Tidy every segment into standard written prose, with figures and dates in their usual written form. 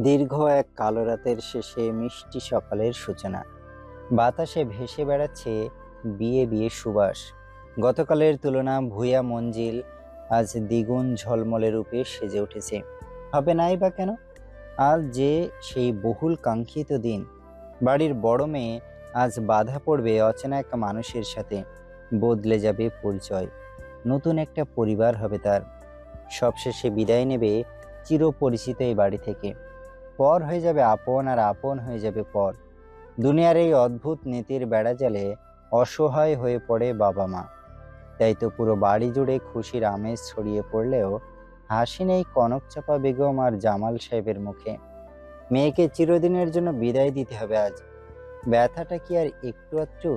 দীর্ঘ এক কালো রাতের শেষে মিষ্টি সকালের সূচনা। বাতাসে ভেসে বেড়াচ্ছে বিয়ে বিয়ে সুবাস। গতকালের তুলনা ভূয়া মঞ্জিল আজ দ্বিগুণ ঝলমলে রূপে সেজে উঠেছে। হবে নাই বা কেন? আজ যে সেই বহুল কাঙ্ক্ষিত দিন। বাড়ির বড় মেয়ে আজ বাধা পড়বে অচেনা এক মানুষের সাথে। বদলে যাবে পরিচয়, নতুন একটা পরিবার হবে তার। সবশেষে বিদায় নেবে চিরপরিচিত এই বাড়ি থেকে। পর হয়ে যাবে আপন, আর আপন হয়ে যাবে পর। দুনিয়ার এই অদ্ভুত নীতির বেড়াজালে অসহায় হয়ে পড়ে বাবা মা। তাই তো পুরো বাড়ি জুড়ে খুশির আমেজ ছড়িয়ে পড়লেও হাসি নেই কনক চাপা বেগম আর জামাল সাহেবের মুখে। মেয়েকে চিরদিনের জন্য বিদায় দিতে হবে আজ। ব্যথাটা কি আর একটু আধটু?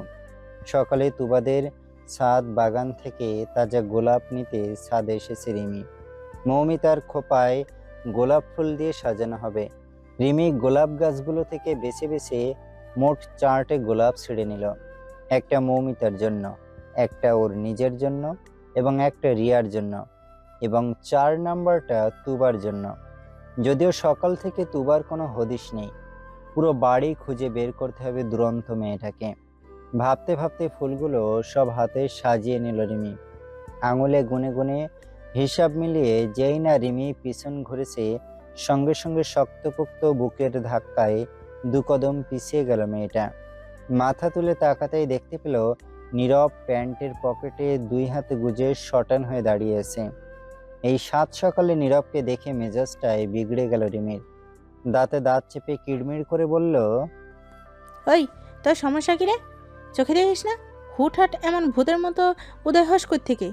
সকালে তুবাদের ছাদ বাগান থেকে তাজা গোলাপ নিতে ছাদে এসেছে রিমি। মৌমিতার খোপায় গোলাপ ফুল দিয়ে সাজানো হবে। রিমি গোলাপ গাছগুলো থেকে বেছে বেছে মোট 4টে গোলাপ ছিঁড়ে নিল। একটা মৌমিতার জন্য, একটা ওর নিজের জন্য, এবং একটা রিয়ার জন্য, এবং 4 নাম্বারটা তুবার জন্য। যদিও সকাল থেকে তুবার কোনো হদিশ নেই। পুরো বাড়ি খুঁজে বের করতে হবে দুরন্ত মেয়েটাকে। ভাবতে ভাবতে ফুলগুলো সব হাতে সাজিয়ে নিল রিমি। আঙুলে গুনে গুনে হিসাব মিলিয়ে যেই না রিমি পিছন ঘুরেছে, সঙ্গে সঙ্গে শক্তপোক্ত বুকের ধাক্কায় 2 কদম পিছিয়ে গেল মেয়েটা। মাথা তুলে তাকাতেই দেখতে পেল নীরব প্যান্টের পকেটে 2 হাত গুজে শটান হয়ে দাঁড়িয়ে আছে। এই সাত সকালে নীরবকে দেখে মেজাজটাই বিগড়ে গেল রিমির। দাঁতে দাঁত চেপে কিড়মিড় করে বলল, ওই, তোর সমস্যা কি রে? চোখে দেখিস না হুটহাট এমন ভূতের মতো উদয় হস থেকে?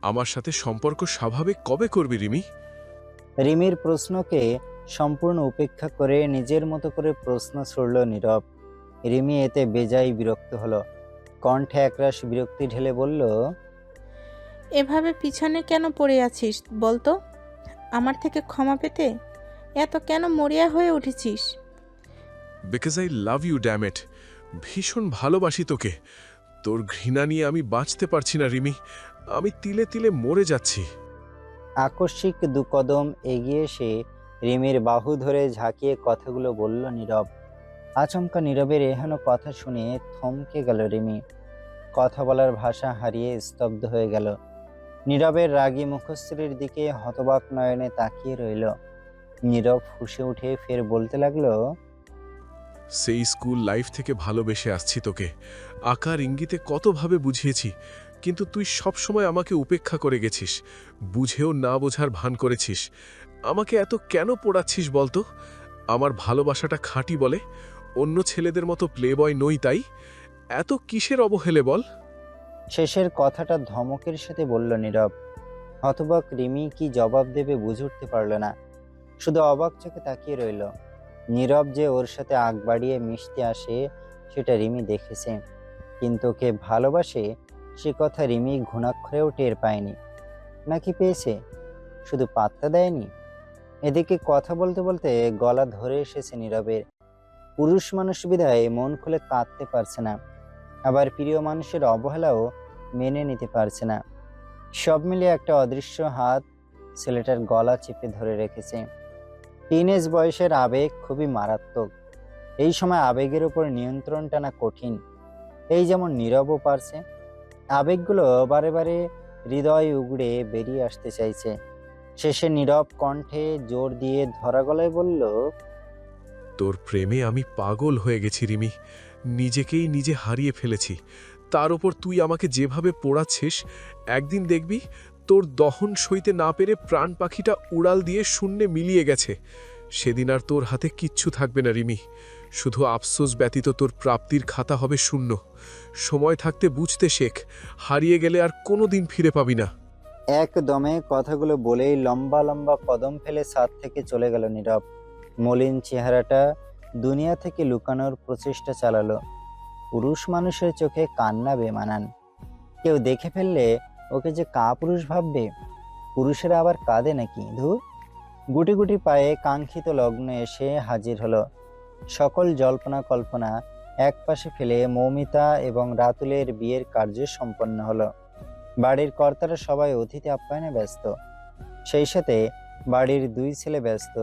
আমার সাথে সম্পর্ক স্বাভাবিক কবে করবি রিমি? রিমির প্রশ্নকে সম্পূর্ণ উপেক্ষা করে নিজের মতো করে প্রশ্ন ছুড়ল নীরব। রিমি এতে বেজায় বিরক্ত হলো। কণ্ঠে একরাশ বিরক্তি ঢেলে বলল, এভাবে পিছনে কেন পড়ে আছিস বলতো? আমার থেকে ক্ষমা পেতে এত কেন মরিয়া হয়ে উঠেছিস? Because I love you damn it. ভীষণ ভালোবাসি তোকে। তোর ঘৃণা নিয়ে আমি বাঁচতে পারছি না রিমি। আমি তিলে তিলে মরে যাচ্ছি। আকস্মিক 2 কদম এগিয়ে এসে রিমির বাহু ধরে ঝাঁকিয়ে কথাগুলো বলল নীরব। আচমকা নীরবের এহেন কথা শুনে থমকে গেল রিমি। কথা বলার ভাষা হারিয়ে স্তব্ধ হয়ে গেল। নীরবের রাগী মুখশ্রীর দিকে হতবাক নয়নে তাকিয়ে রইল। নীরব ফুঁসে উঠে ফের বলতে লাগলো, সেই স্কুল লাইফ থেকে ভালোবেসে আসছি তোকে। আকার ইঙ্গিতে কতভাবে বুঝিয়েছি, কিন্তু তুই সবসময় আমাকে উপেক্ষা করে গেছিস। বুঝেও না বোঝার ভান করেছিস। আমাকে এত কেন পোড়াচ্ছিস বলতো? আমার ভালোবাসাটা খাঁটি বলে? অন্য ছেলেদের মতো প্লে বয় নই তাই? এত কিসের অবহেলে বল? শেষের কথাটা ধমকের সাথে বলল নীরব। হতবাক রিমি কি জবাব দেবে বুঝে উঠতে পারল না। শুধু অবাক চোখে তাকিয়ে রইল। নীরব যে ওর সাথে আগ বাড়িয়ে মিশতে আসে সেটা রিমি দেখেছে, কিন্তু ওকে ভালোবাসে সে কথা রিমি ঘুণাক্ষরেও টের পায়নি। নাকি পেয়েছে, শুধু পাত্তা দেয়নি? এদিকে কথা বলতে বলতে গলা ধরে এসেছে নীরবের। পুরুষ মানুষ বিধায় মন খুলে কাঁদতে পারছে না, আবার প্রিয় মানুষের অবহেলাও মেনে নিতে পারছে না। সব মিলিয়ে একটা অদৃশ্য হাত ছেলেটার গলা চেপে ধরে রেখেছে। টিনেজ বয়সের আবেগ খুবই মারাত্মক। এই সময় আবেগের উপর নিয়ন্ত্রণ টানা কঠিন। এই যেমন নীরবও পারছে। আবেগগুলো বারে বারে হৃদয় উগড়ে বেরিয়ে আসতে চাইছে। শেষে নীরব কণ্ঠে জোর দিয়ে ধরা গলায় বলল, তোর প্রেমে আমি পাগল হয়ে গেছি রিমি। নিজেকেই নিজে হারিয়ে ফেলেছি। তার ওপর তুই আমাকে যেভাবে পোড়াচ্ছিস, একদিন দেখবি তোর দহন সইতে না পেরে প্রাণ পাখিটা উড়াল দিয়ে শূন্যে মিলিয়ে গেছে। সেদিন আর তোর হাতে কিচ্ছু থাকবে না রিমি। শুধু আফসোস ব্যতীত তোর প্রাপ্তির খাতা হবে শূন্য। সময় থাকতে বুঝতে শেখ, হারিয়ে গেলে আর কোনো দিন ফিরে পাবি না। একদমে কথাগুলো বলেই লম্বা লম্বা কদম ফেলে ছাদ থেকে চলে গেল নীরব। মলিন চেহারাটা দুনিয়া থেকে লুকানোর প্রচেষ্টা চালালো। পুরুষ মানুষের চোখে কান্না বেমানান। কেউ দেখে ফেললে ওকে যে কাপুরুষ ভাববে। পুরুষেরা আবার কাঁদে নাকি? ধুর। গুটি গুটি পায়ে কাঙ্ক্ষিত লগ্নে এসে হাজির হলো। সকল জল্পনা কল্পনা এক পাশে ফেলে মৌমিতা এবং রাতুলের বিয়ের কার্য সম্পন্ন হলো। বাড়ির কর্তারা সবাই অতিথি আপ্যায়নে ব্যস্ত। সেই সাথে বাড়ির দুই ছেলে ব্যস্ত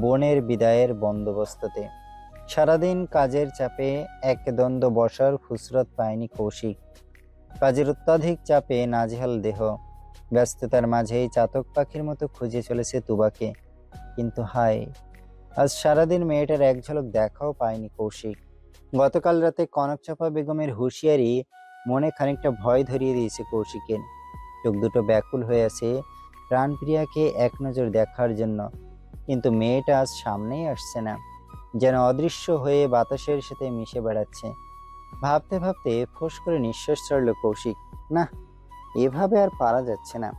বোনের বিদায়ের বন্দোবস্ততে। সারাদিন কাজের চাপে একদ্বন্দ্ব বসার ফুসরত পায়নি কৌশিক। কাজের অত্যাধিক চাপে নাজেহাল দেহ, ব্যস্ততার মাঝেই চাতক পাখির মতো খুঁজে চলেছে তুবাকে। কিন্তু হায়, আজ সারাদিন মেয়েটার এক ঝলক দেখাও পায়নি কৌশিক। গতকাল রাতে কনকচাপা বেগমের হুঁশিয়ারি মনে খানিকটা ভয় ধরিয়ে দিয়েছে কৌশিকের। চোখ দুটো ব্যাকুল হয়ে আছে প্রাণপ্রিয়াকে এক নজর দেখার জন্য, কিন্তু মেয়েটা আজ সামনেই আসছে না, যেন অদৃশ্য হয়ে বাতাসের সাথে মিশে বেড়াচ্ছে। ভাবতে ভাবতে ফোঁস করে নিঃশ্বাস ছাড়ল কৌশিক। না, এভাবে আর পারা যাচ্ছে না।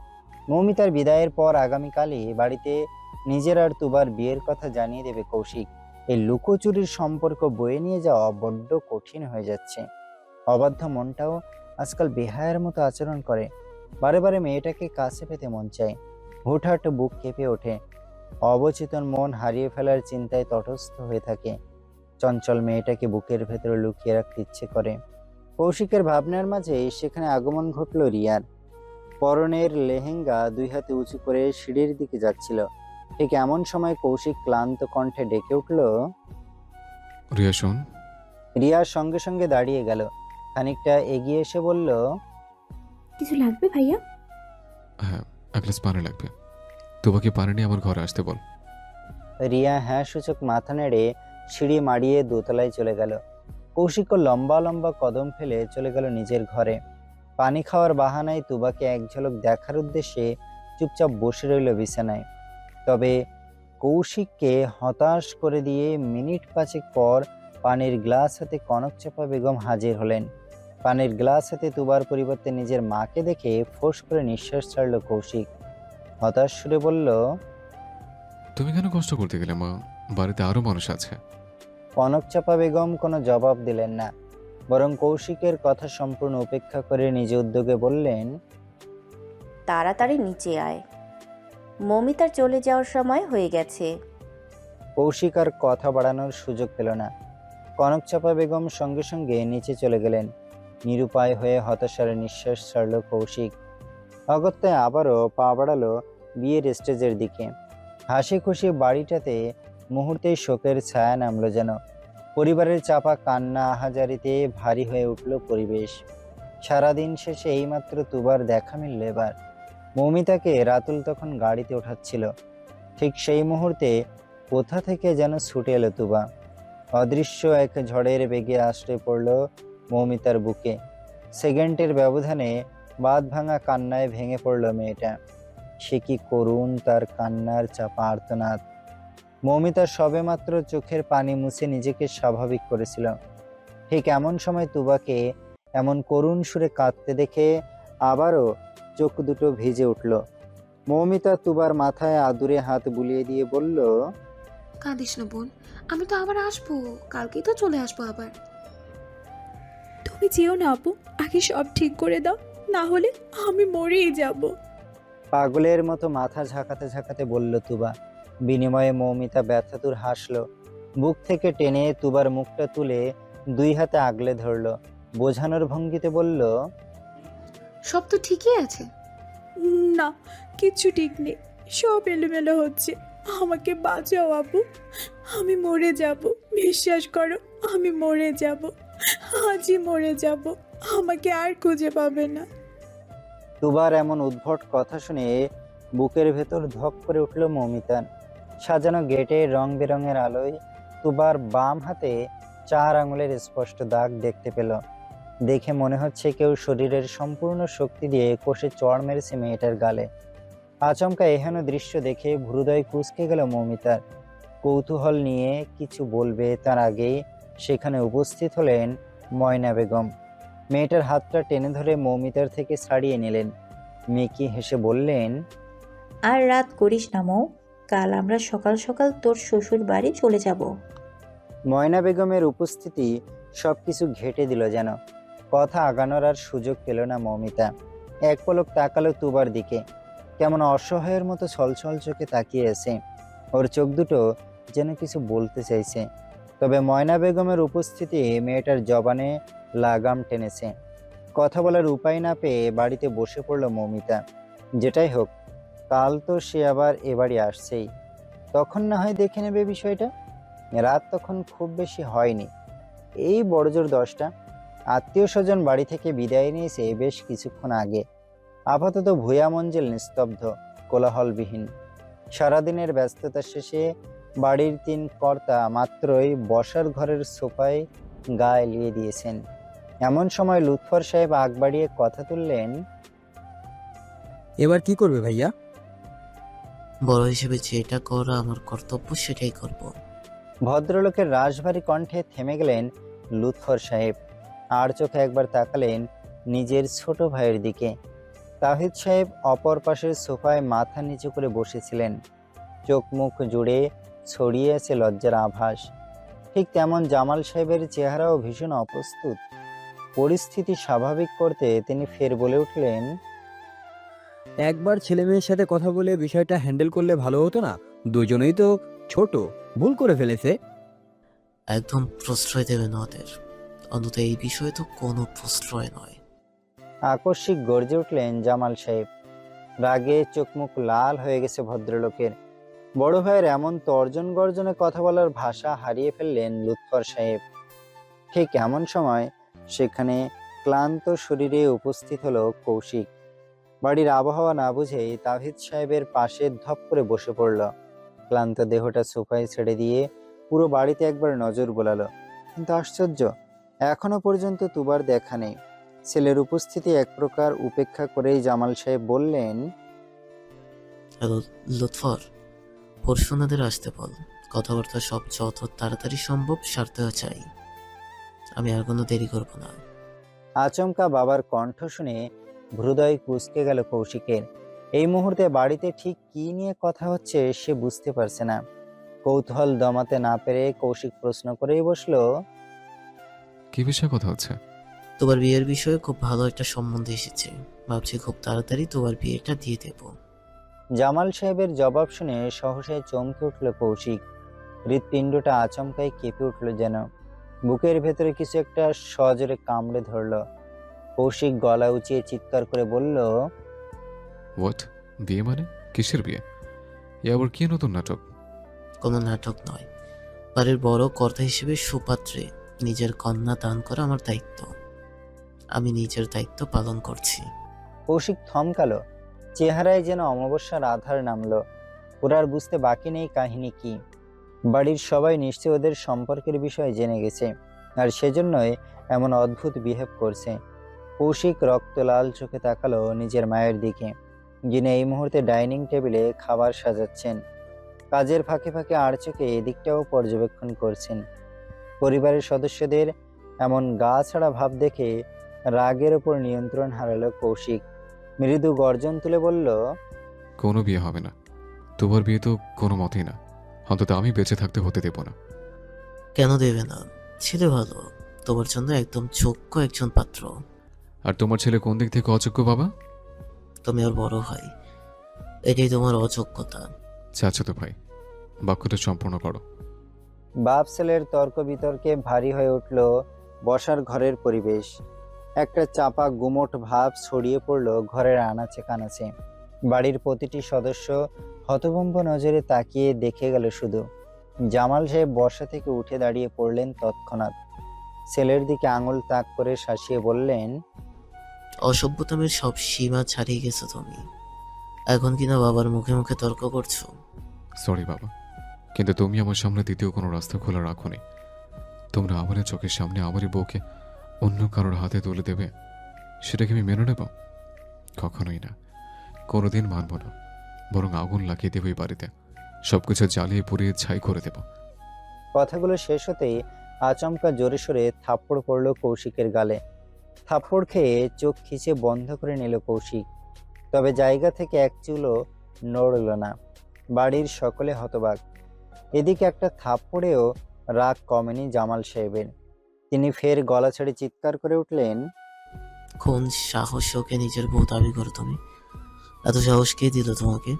মৌমিতার বিদায়ের পর আগামীকালই বাড়িতে নিজের আর তুবার বিয়ের কথা জানিয়ে দেবে কৌশিক। এই লুকোচুরির সম্পর্ক বয়ে নিয়ে যাওয়া বড্ড কঠিন হয়ে যাচ্ছে। অবাধ্য মনটাও আজকাল বেহায়ের মতো আচরণ করে। বারে বারে মেয়েটাকে কাছে পেতে মন চায়, হুটহাট বুক কেঁপে ওঠে। অবচেতন মন হারিয়ে ফেলার চিন্তায় তটস্থ হয়ে থাকে। চঞ্চল মেয়েটাকে বুকের ভেতরে লুকিয়ে রাখতে ইচ্ছে করে। কৌশিকের ভাবনার মাঝে সেখানে আগমন ঘটল রিয়ার। পরনের লেহেঙ্গা দুই হাতে উঁচু করে সিঁড়ির দিকে যাচ্ছিল। ঠিক এমন সময় কৌশিক ক্লান্ত কণ্ঠে ডেকে উঠল। রিয়া শোন। রিয়ার সঙ্গে সঙ্গে দাঁড়িয়ে গেল, খানিকটা এগিয়ে এসে বলল, কিছু লাগবে ভাইয়া? হ্যাঁ, এক গ্লাস পানি লাগবে। তোমাকে পানি নিয়ে আমার ঘরে আসতে বল। রিয়া হ্যাঁ সূচক মাথা নেড়ে সিঁড়ি মাড়িয়ে দোতলায় চলে গেল। কৌশিকও লম্বা লম্বা কদম ফেলে চলে গেল নিজের ঘরে। পানি খাওয়ার বাহানায় তুবাকে এক ঝলক দেখার উদ্দেশ্যে চুপচাপ বসে রইল বিছানায়। তবে কৌশিককে হতাশ করে দিয়ে মিনিট পাঁচেক পর পানির গ্লাস হাতে কনকচাপা বেগম হাজির হলেন। পানির গ্লাস হাতে তুবার পরিবর্তে নিজের মাকে দেখে ফোঁস করে নিঃশ্বাস ছাড়ল কৌশিক। হতাশ সুরে বলল, তুমি কেন কষ্ট করতে গেলে মা? বাড়িতে আরো মানুষ আছে। কনকচাপা বেগম কোনো জবাব দিলেন না, বরং কৌশিকের কথা সম্পূর্ণ উপেক্ষা করে নিজ উদ্যোগে বললেন, তাড়াতাড়ি নিচে আয়, মৌমিতার চলে যাওয়ার সময় হয়ে গেছে। কৌশিক আর কথা বাড়ানোর সুযোগ পেল না। কনকচাপা বেগম সঙ্গে সঙ্গে নিচে চলে গেলেন। নিরুপায় হয়ে হতাশার নিঃশ্বাস ছাড়ল কৌশিক। অগত্যায় আবারও পা বাড়ালো বিয়ের স্টেজের দিকে। হাসি খুশি বাড়িটাতে মুহূর্তেই শোকের ছায়া নামলো যেন। পরিবারের চাপা কান্না আহাজারিতে ভারী হয়ে উঠল পরিবেশ। সারাদিন শেষে এইমাত্র তুবার দেখা মিলল এবার। মৌমিতাকে রাতুল তখন গাড়িতে ওঠাচ্ছিল। ঠিক সেই মুহূর্তে কোথা থেকে যেন ছুটে এলো তুবা। অদৃশ্য এক ঝড়ের বেগে আশ্রে পড়ল মৌমিতার বুকে। সেকেন্ডের ব্যবধানে বাঁধ ভাঙা কান্নায় ভেঙে পড়ল মেয়েটা। সে কি করুণ তার কান্নার চাপা আর্তনাদ। মৌমিতা সবেমাত্র চোখের পানি মুছে নিজেকে স্বাভাবিক করেছিল। ঠিক এমন সময় তুবাকে এমন করুণ সুরে কাঁদতে দেখে আবারও চোখ দুটো ভিজে উঠল। মৌমিতা তুবার মাথায় আদুরে হাত বুলিয়ে দিয়ে বলল, কাঁদিস না বোন, আমি তো আবার আসবো, কালকেই তো চলে আসবো আবার। তুমি যেও না আপু, আগে সব ঠিক করে দাও, না হলে আমি মরেই যাব। পাগলের মতো মাথা ঝাঁকাতে ঝাঁকাতে বলল তুবা। বিনিময়ে মৌমিতা ব্যথাতুর হাসল। বুক থেকে টেনে তুবার মুখটা তুলে দুই হাতে আগলে ধরল। বোঝানোর ভঙ্গিতে বলল, সব তো ঠিকই আছে। না, কিচ্ছু ঠিক নেই, সব এলোমেলো হচ্ছে। আমাকে বাঁচাও আপু, আমি মরে যাব। বিশ্বাস করো, আমি মরে যাব, আজই মরে যাব। আমাকে আর খুঁজে পাবে না। তুবার এমন উদ্ভট কথা শুনে বুকের ভেতর ধক করে উঠল মৌমিতার। সাজানো গেটে রং বেরঙের আলোয় তুবার বাম হাতে 4 আঙুলের স্পষ্ট দাগ দেখতে পেল। দেখে মনে হচ্ছে কেউ শরীরের সম্পূর্ণ শক্তি দিয়ে কষে চড় মেরেছে মেয়েটার গালে। আচমকা এহেন দৃশ্য দেখে হৃদয় কুঁচকে গেল মৌমিতার। কৌতূহল নিয়ে কিছু বলবে তার আগেই সেখানে উপস্থিত হলেন ময়না বেগম। মেয়েটার হাতটা টেনে ধরে মৌমিতার থেকে ছাড়িয়ে নিলেন। মেকি হেসে বললেন, আর রাত করিস না মৌ, কাল আমরা সকাল সকাল তোর শ্বশুর বাড়ি চলে যাব। ময়না বেগমের উপস্থিতি সবকিছু ঘেঁটে দিল যেন। কথা আগানোর আর সুযোগ পেল না মৌমিতা। এক পলক তাকালো তুবার দিকে, কেমন অসহায়ের মতো ছলছল চোখে তাকিয়ে আছে। ওর চোখ দুটো যেন কিছু বলতে চাইছে, তবে ময়না বেগমের উপস্থিতি মেয়েটার জবানে লাগাম টেনেছে। কথা বলার উপায় না পেয়ে বাড়িতে বসে পড়ল মৌমিতা। যেটাই হোক, কাল তো সে আবার এ বাড়ি আসছেই, তখন না হয় দেখে নেবে বিষয়টা। রাত তখন খুব বেশি হয়নি, এই বড়জোর 10টা। আত্মীয় স্বজন বাড়ি থেকে বিদায় নিয়েছে বেশ কিছুক্ষণ আগে। আপাতত ভূয়া মঞ্জিল নিস্তব্ধ, কোলাহলবিহীন। সারাদিনের ব্যস্ততা শেষে বাড়ির 3 কর্তা মাত্রই বসার ঘরের সোফায় গা এলিয়ে দিয়েছেন। এমন সময় লুৎফর সাহেব আগ বাড়িয়ে কথা তুললেন। এবার কি করবে ভাইয়া? বড় হিসেবে যেটা করা আমার কর্তব্য সেটাই করব। ভদ্রলোকের রাশভারী কণ্ঠে থেমে গেলেন লুৎফর সাহেব। আর চোখে একবার তাকালেন নিজের ছোট ভাইয়ের দিকে। তাহিদ সাহেব অপর পাশের সোফায় মাথা নিচু করে বসেছিলেন, চোখ মুখ জুড়ে ছড়িয়ে আছে লজ্জার আভাস। ঠিক তেমন জামাল সাহেবের চেহারাও ভীষণ অপ্রস্তুত। পরিস্থিতি স্বাভাবিক করতে তিনি ফের বলে উঠলেন, একবার ছেলে মেয়ের সাথে কথা বলে বিষয়টা হ্যান্ডেল করলে ভালো হতো না? দুজনেই তো ছোট, ভুল করে ফেলেছে। একদম প্রশ্রয় দেবে না ওদের, অন্তত এই বিষয়ে তো কোনো প্রশ্রয় নয়। আকস্মিক গর্জে উঠলেন জামাল সাহেব। রাগে চোখ মুখ লাল হয়ে গেছে ভদ্রলোকের। বড় ভাইয়ের এমন তর্জন গর্জনে কথা বলার ভাষা হারিয়ে ফেললেন লুৎফর সাহেব। ঠিক এমন সময় সেখানে ক্লান্ত শরীরে উপস্থিত হলো কৌশিক। বাড়ির আবহাওয়া না বুঝেই তাহিদ সাহেবের পাশে ধপ করে বসে পড়ল। ক্লান্ত দেহটা সোফায় ছেড়ে দিয়ে পুরো বাড়িতে একবার নজর বোলালো, কিন্তু আশ্চর্য, এখনো পর্যন্ত তুবার দেখা নেই। ছেলের উপস্থিতি এক প্রকার উপেক্ষা করেই জামাল সাহেব বললেন, হ্যালো লুৎফর, পরশুনাদের আসতে বল। কথাবার্তা সব যত তাড়াতাড়ি সম্ভব সারতে চাই, আমি আর কোনো দেরি করব না। আচমকা বাবার কণ্ঠ শুনে হৃদয় কুঁচকে গেল কৌশিকের। এই মুহূর্তে বাড়িতে ঠিক কি নিয়ে কথা হচ্ছে সে বুঝতে পারছে না। কৌতূহল দমাতে না পেরে কৌশিক প্রশ্ন করেই বসলো, কি বিষয়ে কথা হচ্ছে? তোমার বিয়ের বিষয়ে খুব ভালো একটা সম্বন্ধ এসেছে, ভাবছি খুব তাড়াতাড়ি তোমার বিয়েটা দিয়ে দেব। জামাল সাহেবের জবাব শুনে সহসায় চমকে উঠল কৌশিক। হৃৎপিণ্ডটা আচমকাই কেঁপে উঠল যেন। বুকের ভেতরে কিছু একটা সজোরে কামড়ে ধরল। কৌশিক গলা উঁচিয়ে চিৎকার করে বলল, হোয়াট? বিয়ে মানে? কিসের বিয়ে? এ আবার কি নতুন নাটক? কোনো নাটক নয়, বাড়ির বড় কর্তা হিসেবে সুপাত্রে নিজের কন্যা দান করা আমার দায়িত্ব। আমি নিজের দায়িত্ব পালন করছি। কৌশিক থমকালো, চেহারায় যেন অমাবস্যার আধার নামলো। ওর আর বুঝতে বাকি নেই কাহিনী কি। বাড়ির সবাই নিশ্চয় ওদের সম্পর্কের বিষয়ে জেনে গেছে, আর সেজন্যই এমন অদ্ভুত বিহেভ করছে। কৌশিক রক্ত লাল চোখে তাকালো নিজের মায়ের দিকে, যিনি এই মুহূর্তে ডাইনিং টেবিলে খাবার সাজাচ্ছেন। কাজের ফাঁকে ফাঁকে আর চোখে এদিকটাও পর্যবেক্ষণ করছেন। পরিবারের সদস্যদের এমন গা ছাড়া ভাব দেখে রাগের ওপর নিয়ন্ত্রণ হারালো কৌশিক। মৃদু গর্জন তুলে বলল, কোনো বিয়ে হবে না। তোমার বিয়ে তো কোনো মতেই না, অন্তত আমি বেঁচে থাকতে হতে দেব না। কেন দেবে না? ছেলে ভালো, তোমার জন্য একদম যোগ্য একজন পাত্র। আর তোমার ছেলে কোন দিক থেকে অযোগ্য বাবা? তুমি ওর বড় ভাই, এটাই তোমার অযোগ্যতা। চাচাতো ভাই, বাক্যটা সম্পূর্ণ করো। বাপ ছেলের তর্ক বিতর্কে ভারী হয়ে উঠল বসার ঘরের পরিবেশ। একটা চাপা গুমোট ভাব ছড়িয়ে পড়ল ঘরের আনাচে কানাচে। বাড়ির প্রতিটি সদস্য হতভম্ব নজরে তাকিয়ে দেখে গেল শুধু। জামাল সাহেব বসা থেকে উঠে দাঁড়িয়ে পড়লেন তৎক্ষণাৎ। ছেলের দিকে আঙুল তাক করে শাসিয়ে বললেন, অসভ্যতামের সব সীমা ছাড়িয়ে গেছো তুমি। এখন কিনা বাবার মুখে মুখে তর্ক করছো। সরি বাবা, কিন্তু তুমি আমার সামনে দ্বিতীয় কোনো রাস্তা খোলা রাখোনি। তোমরা আমাদের চোখের সামনে আমারই বউকে অন্য কারোর হাতে তুলে দেবে, সেটাকে আমি মেনে নেব? কখনোই না, কোনোদিন মানব না। বরং আগুন লাগিয়ে দেবো এই বাড়িতে, সবকিছু জ্বালিয়ে পুড়িয়ে ছাই করে দেব। কথাগুলো শেষ হতেই আচমকা জোরে সোরে থাপ্পড় পড়ল কৌশিকের গালে। থাপ্পড় খেয়ে চোখ খিচে বন্ধ করে নিল কৌশিক, তবে জায়গা থেকে এক চুলও নড়ল না। বাড়ির সকলে হতবাক। এদিকে একটা থাপ্পড়েও রাগ কমেনি জামাল সাহেবের। তিনি ফের গলা ছেড়ে চিৎকার করে উঠলেন, কোন সাহস ওকে নিজের বউ দাবি করো তুমি? এত সাহস কে দিল তোমাকে?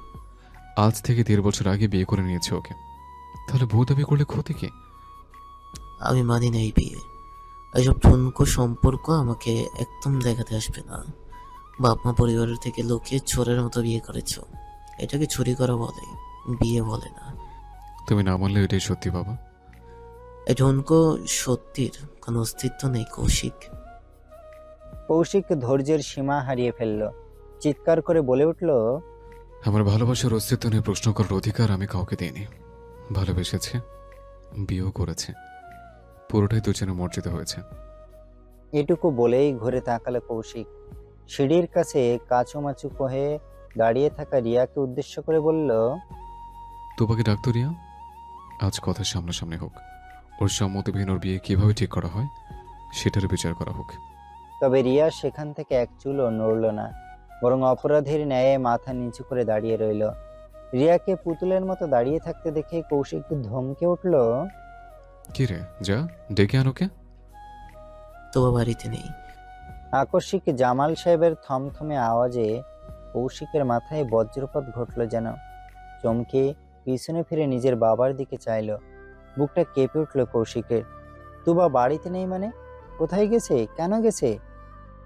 আজ থেকে 1.5 বছর আগে বিয়ে করে নিয়েছে ওকে, তাহলে বউ দাবি করলে ক্ষতি কি? আমি মানি না এই বিয়ে। এইসব ঠুনকো সম্পর্ক আমাকে একদম দেখাতে আসবে না। বাপ মা পরিবারের থেকে লুকিয়ে চোরের মতো বিয়ে করেছো। এটাকে চুরি করা বলে, বিয়ে বলে না। তুমি না মানলে এটাই সত্যি বাবা। এই ঠুনকো সত্যির কোনো অস্তিত্ব নেই কৌশিক। কৌশিক ধৈর্যের সীমা হারিয়ে ফেলল, চিৎকার করে বলে উঠল, আমার ভালোবাসার অস্তিত্ব নিয়ে প্রশ্ন করার অধিকার আমি কাউকে দিইনি। ভালোবেসেছে, বিয়েও করেছে, পুরোটাই দুজনে মর্জিত হয়েছে। এটুকু বলেই ঘুরে তাকালো কৌশিক। সিঁড়ির কাছে কাচুমাচু কহে দাঁড়িয়ে থাকা রিয়াকে উদ্দেশ্য করে বলল, তোপাকে ডাকতো রিয়া, আজ কথা সামনাসামনি হোক। ওর সম্মতিবিহীন ওর বিয়ে কিভাবে ঠিক করা হয় সেটার বিচার করা হোক। তবে রিয়া সেখান থেকে এক চুলও নড়ল না, বরং অপরাধীর ন্যায় মাথা নিচু করে দাঁড়িয়ে রইল। রিয়াকে পুতুলের মতো দাঁড়িয়ে থাকতে দেখে কৌশিক ধমকে উঠল, কি রে, যা ডেকে আনোকে। তোমার বাড়িতে নেই। আকস্মিক জামাল সাহেবের থমথমে আওয়াজে কৌশিকের মাথায় বজ্রপাত ঘটল যেন। চমকে পিছনে ফিরে নিজের বাবার দিকে চাইল। বুকটা কেঁপে উঠল কৌশিকের। তুবা বাড়িতে নেই মানে? কোথায় গেছে? কেন গেছে?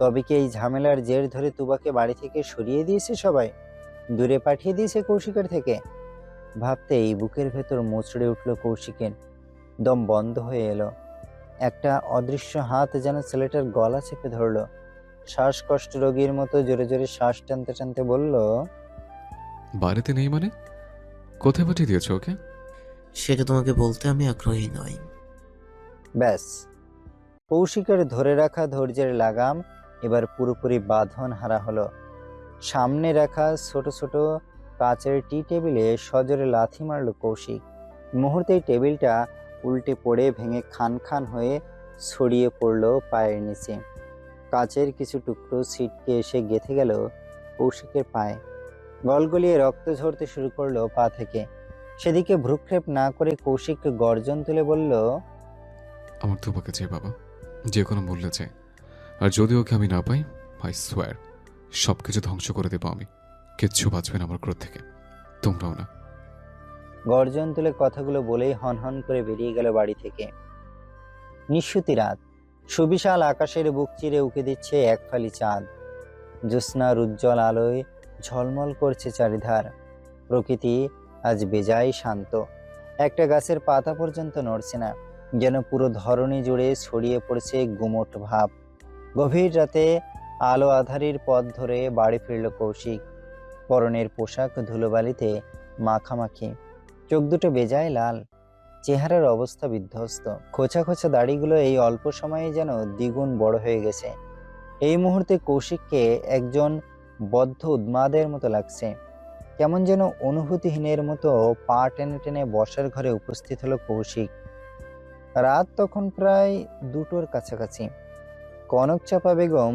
তবে কি এই ঝামেলার জের ধরে তুবাকে বাড়ি থেকে সরিয়ে দিয়েছে সবাই, দূরে পাঠিয়ে দিয়েছে কৌশিকের থেকে? ভাবতেই বুকের ভেতর মোচড়ে উঠল কৌশিকের, দম বন্ধ হয়ে এলো। একটা অদৃশ্য হাত যেন ছেলেটার গলা চেপে ধরল। শ্বাসকষ্ট রোগীর মতো জোরে জোরে শ্বাস টানতে টানতে বলল, বাড়িতে নেই মানে? কোথায় পাঠিয়ে দিয়েছো ওকে? সেটা তোমাকে বলতে আমি আগ্রহী নই। ব্যাস। কৌশিকের ধরে রাখা ধৈর্যের লাগাম এবার পুরোপুরি বাঁধন হারা হলো। সামনে রাখা ছোট ছোট কাচের টি টেবিলে সজোরে লাথি মারল কৌশিক। মুহূর্তেই টেবিলটা উল্টে পড়ে ভেঙে খান খান হয়ে ছড়িয়ে পড়ল পায়ের নিচে। কাচের কিছু টুকরো ছিটকে এসে গেঁথে গেল কৌশিকের পায়ে। গলগলিয়ে রক্ত ঝরতে শুরু করলো পা থেকে। সেদিকে ভ্রুক্ষেপ না করে কৌশিক গর্জন তুলে বলল, আমার তোপাকে চাই বাবা, যে কোনো মূল্যে চাই। আর যদি ওকে আমি না পাই, আই সোয়ার সব কিছু ধ্বংস করে দেবো আমি। কিচ্ছু বাঁচবে না আমার ক্রোধ থেকে, তোমরাও না। গর্জন তুলে কথাগুলো বলেই হন হন করে বেরিয়ে গেল বাড়ি থেকে। নিশুতি রাত, সুবিশাল আকাশের বুক চিরে উঁকে দিচ্ছে এক ফালি চাঁদ। জ্যোৎস্নার উজ্জ্বল আলোয় ঝলমল করছে চারিধার। প্রকৃতি আজ বেজায় শান্ত। একটা গাছের পাতা পর্যন্ত নড়ছে না, যেন পুরো ধরণী জুড়ে ছড়িয়ে পড়ছে গুমোট ভাব। গভীর রাতে আলো আধারির পথ ধরে বাড়ি ফিরল কৌশিক। পরনের পোশাক ধুলোবালিতে মাখামাখি, চোখ দুটো বেজায় লাল, চেহারার অবস্থা বিধ্বস্ত। খোঁচা খোঁচা দাড়িগুলো এই অল্প সময়ে যেন দ্বিগুণ বড় হয়ে গেছে। এই মুহূর্তে কৌশিককে একজন বদ্ধ উন্মাদের মতো লাগছে। কেমন যেন অনুভূতিহীনের মতো পা টেনে টেনে বসার ঘরে উপস্থিত হলো কৌশিক। রাত তখন প্রায় 2টোর কাছাকাছি। কনকচাপা বেগম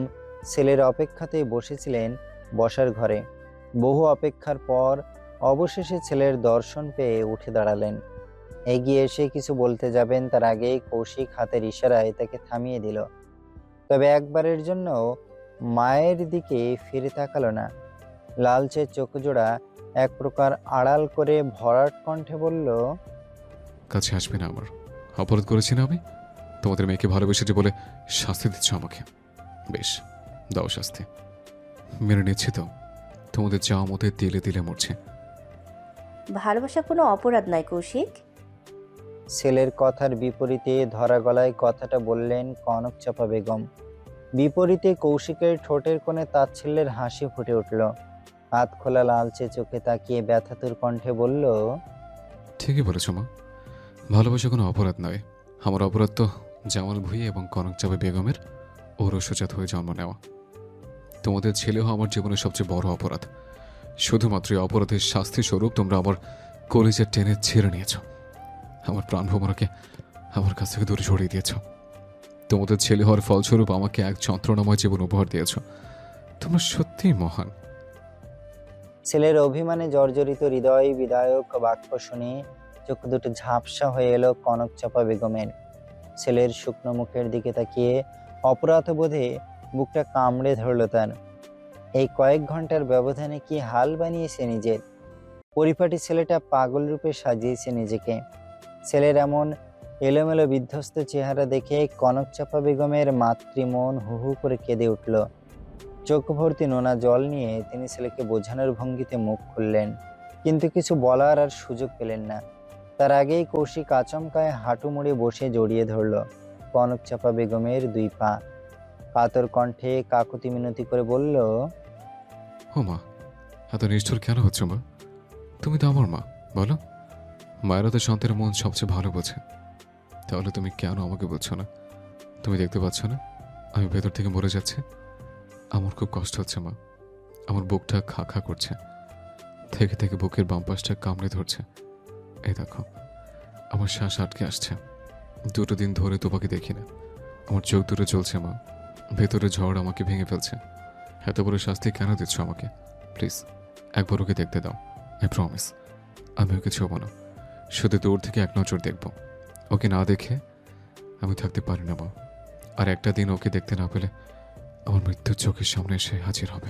ছেলের অপেক্ষাতেই বসেছিলেন বসার ঘরে। বহু অপেক্ষার পর অবশেষে ছেলের দর্শন পেয়ে উঠে দাঁড়ালেন। এগিয়ে এসে কিছু বলতে যাবেন তার আগেই কৌশিক হাতের ইশারায় তাকে থামিয়ে দিল। তবে একবারের জন্য মায়ের দিকে ফিরে তাকালো না। লালচে চোখজোড়া এক প্রকার আড়াল করে ভরাট কণ্ঠে বলল, কাছে আসবে না আমার। অপরাধ করেছি না আমি? তোমাদের মেয়েকে ভালোবেসেছি বলে শাস্তি দিচ্ছ আমাকে। বেশ, দাও শাস্তি। মেনে নিচ্ছি তো, তোমাদের চাওয়া মতে তিলে তিলে মরছে। ভালোবাসা কোনো অপরাধ নয় কৌশিক। ছেলের কথার বিপরীতে ধরা গলায় কথাটা বললেন কনকচাপা বেগম। বিপরীতে কৌশিকের ঠোঁটের কোণে তাচ্ছিল্যের হাসি ফুটে উঠল। হাত খোলা লালচে চোখে তাকিয়ে ব্যথাতুর কণ্ঠে বলল, ঠিকই বলেছ মা, ভালোবাসা কোনো অপরাধ নয়। আমার অপরাধ তো জামাল ভুঁইয়া এবং কনকচাপা বেগমের ঔরসজাত হয়ে জন্ম নেওয়া। তোমাদের ছেলে হওয়া আমার জীবনের সবচেয়ে বড় অপরাধ। শুধুমাত্র এই অপরাধের শাস্তি স্বরূপ তোমরা আমার কলেজের টেনে ছেড়ে নিয়েছ। আমার প্রাণ ভ্রমণকে আমার কাছ থেকে দূরে সরিয়ে দিয়েছ। তোমাদের ছেলে হওয়ার ফলস্বরূপ আমাকে এক যন্ত্রণাময় জীবন উপহার দিয়েছ। তোমরা সত্যিই মহান। ছেলের অভিমানে জর্জরিত হৃদয় বিদায়ক বাক্য শুনে চোখ দুটো ঝাপসা হয়ে এলো কনকচাপা বেগমের। ছেলের শুকনো মুখের দিকে তাকিয়ে অপরাধ বোধে বুকটা কামড়ে ধরল তার। এই কয়েক ঘন্টার ব্যবধানে কি হাল বানিয়েছে নিজের। পরিপাটি ছেলেটা পাগল রূপে সাজিয়েছে নিজেকে। ছেলের এমন এলোমেলো বিধ্বস্ত চেহারা দেখে কনকচাপা বেগমের মাতৃমন হু হু করে কেঁদে উঠল। চোখ ভর্তি নোনা জল নিয়ে তিনি ছেলেকে বোঝানোর ভঙ্গিতে মুখ খুললেন, কিন্তু কিছু বলার আর সুযোগ পেলেন না। তার আগেই কৌশিক আচমকায় হাঁটু মুড়ে বসে জড়িয়ে ধরল কনকচাপা বেগমের দুই পা। কাতর কণ্ঠে কাকুতি মিনতি করে বলল, ও মা, এত নিষ্ঠুর কেন হচ্ছে মা? তুমি তো আমার মা, বলো। মায়েরা তো সন্তানের মন সবচেয়ে ভালো বোঝে। তাহলে তুমি কেন আমাকে বলছো না? তুমি দেখতে পাচ্ছ না আমি ভেতর থেকে মরে যাচ্ছি? আমার খুব কষ্ট হচ্ছে মা। আমার বুকটা খা খা করছে, থেকে থেকে বুকের বাম পাশটা কামড়ে ধরছে। এই দেখো, আমার শ্বাস আটকে আসছে। 2 দিন ধরে তোমাকে দেখি না। আমার চোখ দুটো জ্বলছে মা। ভেতরে ঝড় আমাকে ভেঙে ফেলছে। এত বড় শাস্তি কেন দিচ্ছ আমাকে? প্লিজ একবার ওকে দেখতে দাও। আই প্রমিস আমি ওকে ছোব না, শুধু দূর থেকে এক নজর দেখব। ওকে না দেখে আমি থাকতে পারি না মা। আর একটা দিন ওকে দেখতে না পেলে আমার মৃত্যুর চোখের সামনে এসে হাজির হবে।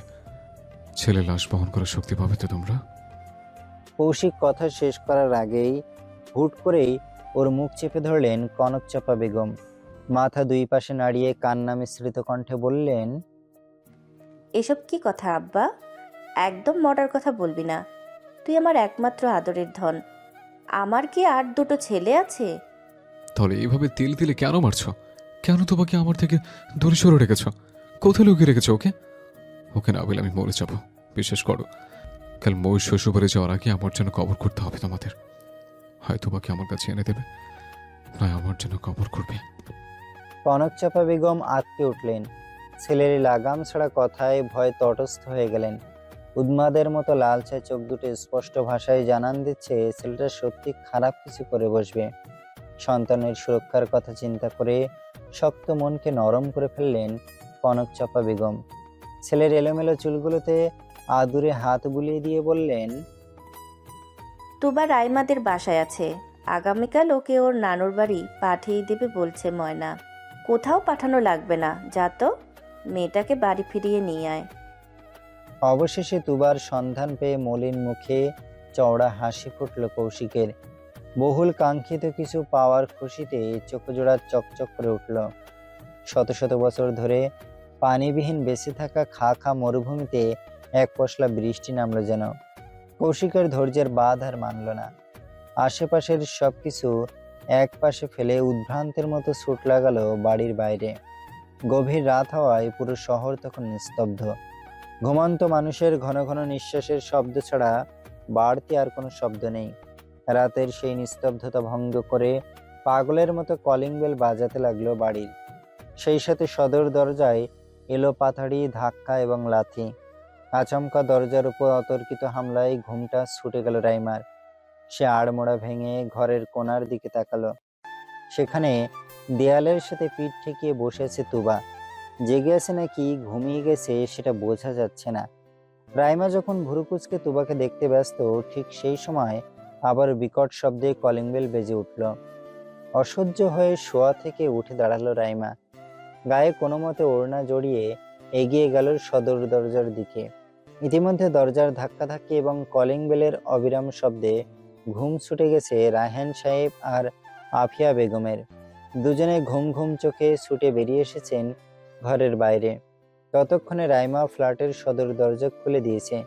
ছেলে লাশ বহন করার শক্তি পাবে তো তোমরা? কৌশিক কথা শেষ করার আগেই হুট করেই ওর মুখ চেপে ধরলেন কনকচাপা বেগম। মাথা দুই পাশে নাড়িয়ে কান্না মিশ্রিত কণ্ঠে বললেন, এসব কি কথা আব্বা? একদম মরার কথা বলবি না। তুই আমার একমাত্র আদরের ধন। আমার কি আর 2টো ছেলে আছে? তাহলে এইভাবে তিল তিলে কেন মারছো? কেন তোমাকে আমার থেকে দূরে সরে রেখেছ? কোথায় লুকিয়ে রেখেছো ওকে? ওকে না বলে আমি মরে যাব, বিশ্বাস করো। কাল মৌর শ্বশুরবাড়ি যাওয়ার আগে আমার জন্য কবর করতে হবে তোমাদের। হয় তোমাকে আমার কাছে এনে দেবে, নয় আমার জন্য কবর করবে। কনকচাপা বেগম আঁতকে উঠলেন। ছেলের লাগাম ছাড়া কথায় ভয় তটস্থ হয়ে গেলেন। উন্মাদের মতো লালচে চোখ দুটো স্পষ্ট ভাষায় জানান দিচ্ছে ছেলেটা সত্যি খারাপ কিছু করে বসবে। সন্তানের সুরক্ষার কথা চিন্তা করে শক্ত মনকে নরম করে ফেললেন কনকচাপা বেগম। ছেলের এলোমেলো চুলগুলোতে আদুরে হাত বুলিয়ে দিয়ে বললেন, তুবা রাইমাদের বাসায় আছে। আগামীকাল ওকে ওর নানুর বাড়ি পাঠিয়ে দেবে বলছে ময়না। কোথাও পাঠানো লাগবে না, যা তো মেয়েটাকে বাড়ি ফিরিয়ে নিয়ে আয়। অবশেষে তুবার সন্ধান পেয়ে মলিন মুখে চওড়া হাসি ফুটল কৌশিকের। বহুল কাঙ্ক্ষিত কিছু পাওয়ার খুশিতে চোখজোড়া চকচক করে উঠল। শত শত বছর ধরে পানিবিহীন বেঁচে থাকা খা খা মরুভূমিতে এক পশলা বৃষ্টি নামলো যেন। কৌশিকের ধৈর্যের বাঁধ আর মানল না। আশেপাশের সবকিছু এক পাশে ফেলে উদ্ভ্রান্তের মতো ছুট লাগালো বাড়ির বাইরে। গভীর রাত হওয়ায় পুরো শহর তখন নিস্তব্ধ। ঘুমন্ত মানুষের ঘন ঘন নিঃশ্বাসের শব্দ ছাড়া বাড়তি আর কোনো শব্দ নেই। রাতের সেই নিস্তব্ধতা ভঙ্গ করে পাগলের মতো কলিং বেল বাজাতে লাগলো বাড়ির। সেই সাথে সদর দরজায় এলো পাথাড়ি, ধাক্কা এবং লাথি। আচমকা দরজার উপর অতর্কিত হামলায় ঘুমটা ছুটে গেল রাইমার। সে আড়মোড়া ভেঙে ঘরের কোণার দিকে তাকালো। সেখানে দেয়ালের সাথে পিঠ ঠেকিয়ে বসে আছে তুবা। জেগে আছে নাকি ঘুমিয়ে গেছে সেটা বোঝা যাচ্ছে না। রাইমা যখন ভুরুকুচকে তুবাকে দেখতে ব্যস্ত, ঠিক সেই সময় আবার বিকট শব্দে কলিং বেল বেজে উঠল। অসহ্য হয়ে শোয়া থেকে উঠে দাঁড়ালো রাইমা। গায়ে কোনো মতে ওড়না জড়িয়ে এগিয়ে গেল সদর দরজার দিকে। ইতিমধ্যে দরজার ধাক্কাধাক্কি এবং কলিং বেলের অবিরাম শব্দে ঘুম ছুটে গেছে রায়হান সাহেব আর আফিয়া বেগমের। দুজনে ঘুম ঘুম চোখে ছুটে বেরিয়ে এসেছেন ঘরের বাইরে। ততক্ষণে রাইমা ফ্ল্যাটের সদর দরজা খুলে দিয়েছে।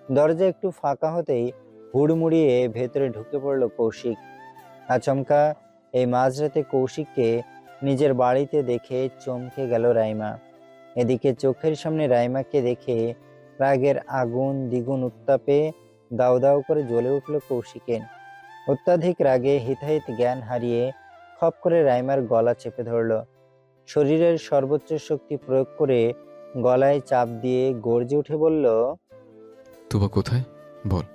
দরজা একটু ফাঁকা হতেই হুড়মুড়িয়ে ভেতরে ঢুকে পড়ল কৌশিক। আচমকা এই মাঝরাতে কৌশিককে নিজের বাড়িতে দেখে চমকে গেল রাইমা। এদিকে চোখের সামনে রাইমাকে দেখে রাগের আগুন দ্বিগুণ উত্তাপে দাউ দাউ করে জ্বলে উঠল কৌশিকের। অত্যাধিক রাগে হিতাহিত জ্ঞান হারিয়ে খপ করে রাইমার গলা চেপে ধরল। শরীরের সর্বোচ্চ শক্তি প্রয়োগ করে গলায় চাপ দিয়ে গর্জে উঠে বলল, তুবা কোথায়? বল,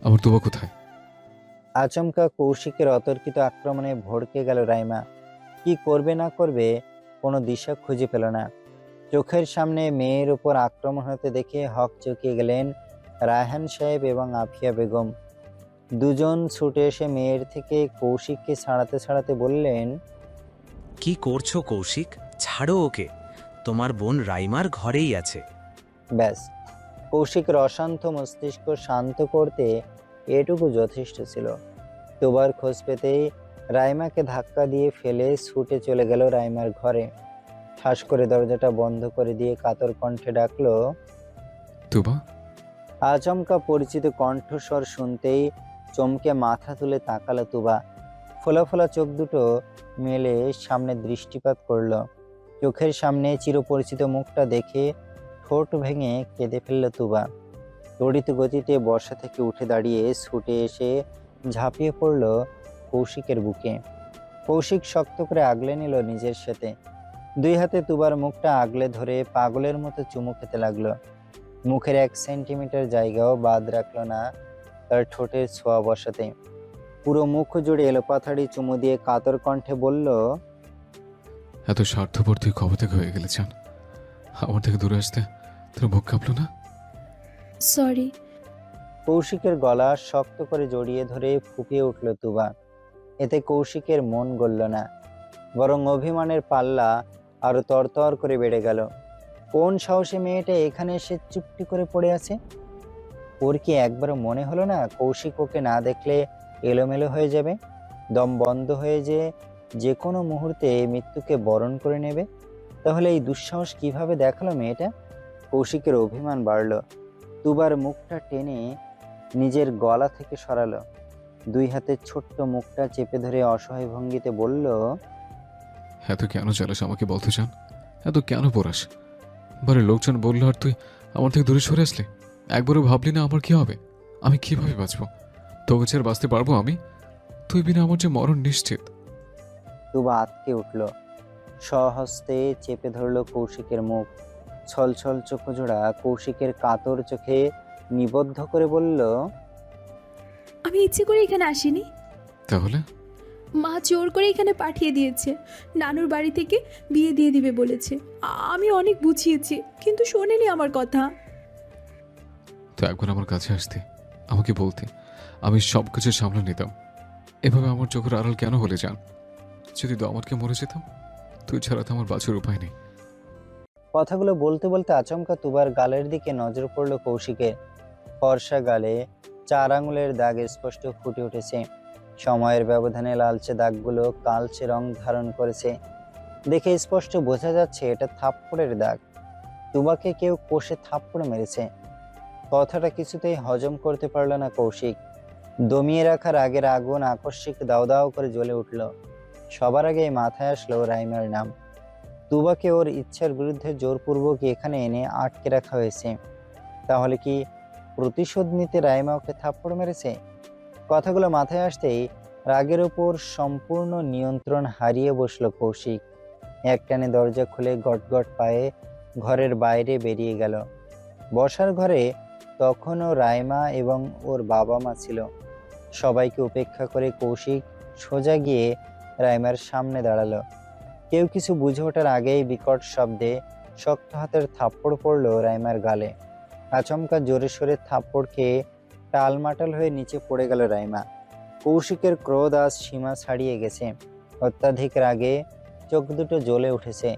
আমার তুবা কোথায়? আচমকা কৌশিকের অতর্কিত আক্রমণে ভড়কে গেল রাইমা। কি করবে না করবে কোনো দিশা খুঁজে পেল না। চোখের সামনে মেয়ের উপর আক্রমণ হতে দেখে হক চকিয়ে গেলেন রায়হান সাহেব এবং আফিয়া বেগম। দুজন ছুটে এসে মেয়ের থেকে কৌশিককে ছাড়াতে ছাড়াতে বললেন, কি করছো কৌশিক? ছাড়ো ওকে, তোমার বোন রাইমার ঘরেই আছে। ব্যাস, কৌশিকের অশান্ত মস্তিষ্ক শান্ত করতে এটুকু যথেষ্ট ছিল। তোবার খোঁজ পেতেই রাইমাকে ধাক্কা দিয়ে ফেলে ছুটে চলে গেল রাইমার ঘরে। ঠাস করে দরজাটা বন্ধ করে দিয়ে কাতর কণ্ঠে ডাকলো। তুবা, আচমকা পরিচিত কণ্ঠস্বর শুনতেই চমকে মাথা তুলে তাকালো তুবা। ফোলা ফোলা চোখ দুটো মেলে সামনে দৃষ্টিপাত করলো। চোখের সামনে চিরপরিচিত মুখটা দেখে ঠোঁট ভেঙে কেঁদে ফেলল তুবা। তড়িৎ গতিতে বসা থেকে উঠে দাঁড়িয়ে ছুটে এসে ঝাঁপিয়ে পড়ল কৌশিকের বুকে। কৌশিক শক্ত করে আগলে নিল নিজের সাথে। দুই হাতে তুবার মুখটা আগলে ধরে পাগলের মতো চুমু খেতে লাগলো। মুখের 1 সেন্টিমিটার জায়গাও বাদ রাখলো না তার ঠোঁটের ছোঁয়া বসাতে। পুরো মুখ জুড়ে এলোপাথাড়ি চুমু দিয়ে কাতর কণ্ঠে বলল, এত স্বার্থপর তুই কবে থেকে হয়ে গেলে চান? আমার থেকে দূরে আসতে তোর বুক কাঁপলো না? সরি। কৌশিকের গলা শক্ত করে জড়িয়ে ধরে ফুঁপিয়ে উঠল তুবা। এতে কৌশিকের মন গলল না, বরং অভিমানের পাল্লা আরো তরতর করে বেড়ে গেল। কোন সাহসে মেয়েটা এখানে এসে চুপটি করে পড়ে আছে? ওর কি একবারও মনে হলো না কৌশিক ওকে না দেখলে এলোমেলো হয়ে যাবে, দম বন্ধ হয়ে যে কোনো মুহূর্তে মৃত্যুকে বরণ করে নেবে? তাহলে এই দুঃসাহস কিভাবে দেখালো মেয়েটা? কৌশিকের অভিমান বাড়ল। তুবার মুখটা টেনে নিজের গলা থেকে সরালো। 2 হাতের ছোট্ট মুখটা চেপে ধরে অসহায় ভঙ্গিতে বলল, এত কেন চালাস আমাকে বলতে চান? এত কেন পড়াস? বারে লোকজন বললো আর তুই আমার থেকে দূরে সরে আসলে। একবারও ভাবলি না আমার কি হবে? আমি কিভাবে বাঁচবো? তোকে ছেড়ে বাঁচতে পারবো আমি? তুই বিনা আমার যে মরণ নিশ্চিত। তুবা আঁতকে উঠল। স্বহস্তে চেপে ধরল কৌশিকের মুখ। ছলছল চোখজোড়া কৌশিকের কাতর চোখে নিবদ্ধ করে বলল, আমি ইচ্ছে করে এখানে আসিনি। তাহলে মা জোর করে এখানে পাঠিয়ে দিয়েছে। নানুর বাড়ি থেকে বিয়ে দিয়ে দিবে বলেছে। আমি অনেক বুঝিয়েছি, কিন্তু শোনেনি আমার কথা। তো একবার আমার কাছে আসতে, আমাকে বলতে, আমি সব কিছু সামলে নিতাম। এভাবে আমার চোখের আড়াল কেন হলে যান? যদি দমটকে মরে যেতাম, তুই ছাড়া তো আমার বাঁচার উপায় নেই। কথাগুলো বলতে বলতে আচমকা তুবার গালের দিকে নজর পড়ল কৌশিকের। ফর্সা গালে 4 আঙুলের দাগ স্পষ্ট ফুটে উঠেছে। সময়ের ব্যবধানে লালচে দাগগুলো কালচে রং ধারণ করেছে। দেখে স্পষ্ট বোঝা যাচ্ছে এটা থাপ্পড়ের দাগ। তুবাকে কেউ কষে থাপ্পড় মেরেছে। কথাটা কিছুতেই হজম করতে পারল না কৌশিক। দমিয়ে রাখার আগের আগুন আকস্মিক দাও দাও করে জ্বলে উঠল। সবার আগে মাথায় আসলো রাইমার নাম। তুবাকে ওর ইচ্ছার বিরুদ্ধে জোরপূর্বক এখানে এনে আটকে রাখা হয়েছে। তাহলে কি প্রতিশোধ নিতে রাইমা ওকে থাপ্পড় মেরেছে? কথাগুলো মাথায় আসতেই রাগের ওপর সম্পূর্ণ নিয়ন্ত্রণ হারিয়ে বসলো কৌশিক। একটানে দরজা খুলে গটগট পায়ে ঘরের বাইরে বেরিয়ে গেল। বসার ঘরে তখনও রাইমা এবং ওর বাবা মা ছিল। সবাইকে উপেক্ষা করে কৌশিক সোজা গিয়ে রাইমার সামনে দাঁড়ালো। কেউ কিছু বুঝে ওঠার আগেই বিকট শব্দে শক্ত হাতের থাপ্পড় পড়ল রাইমার গালে। আচমকা জোরে সোরে থাপ্পড় খেয়ে টালমাটাল হয়ে নিচে পড়ে গেল রাইমা। কৌশিকের ক্রোধ আজ সীমা ছাড়িয়ে গেছে। অত্যাধিক রাগে চোখ দুটো জ্বলে উঠেছে।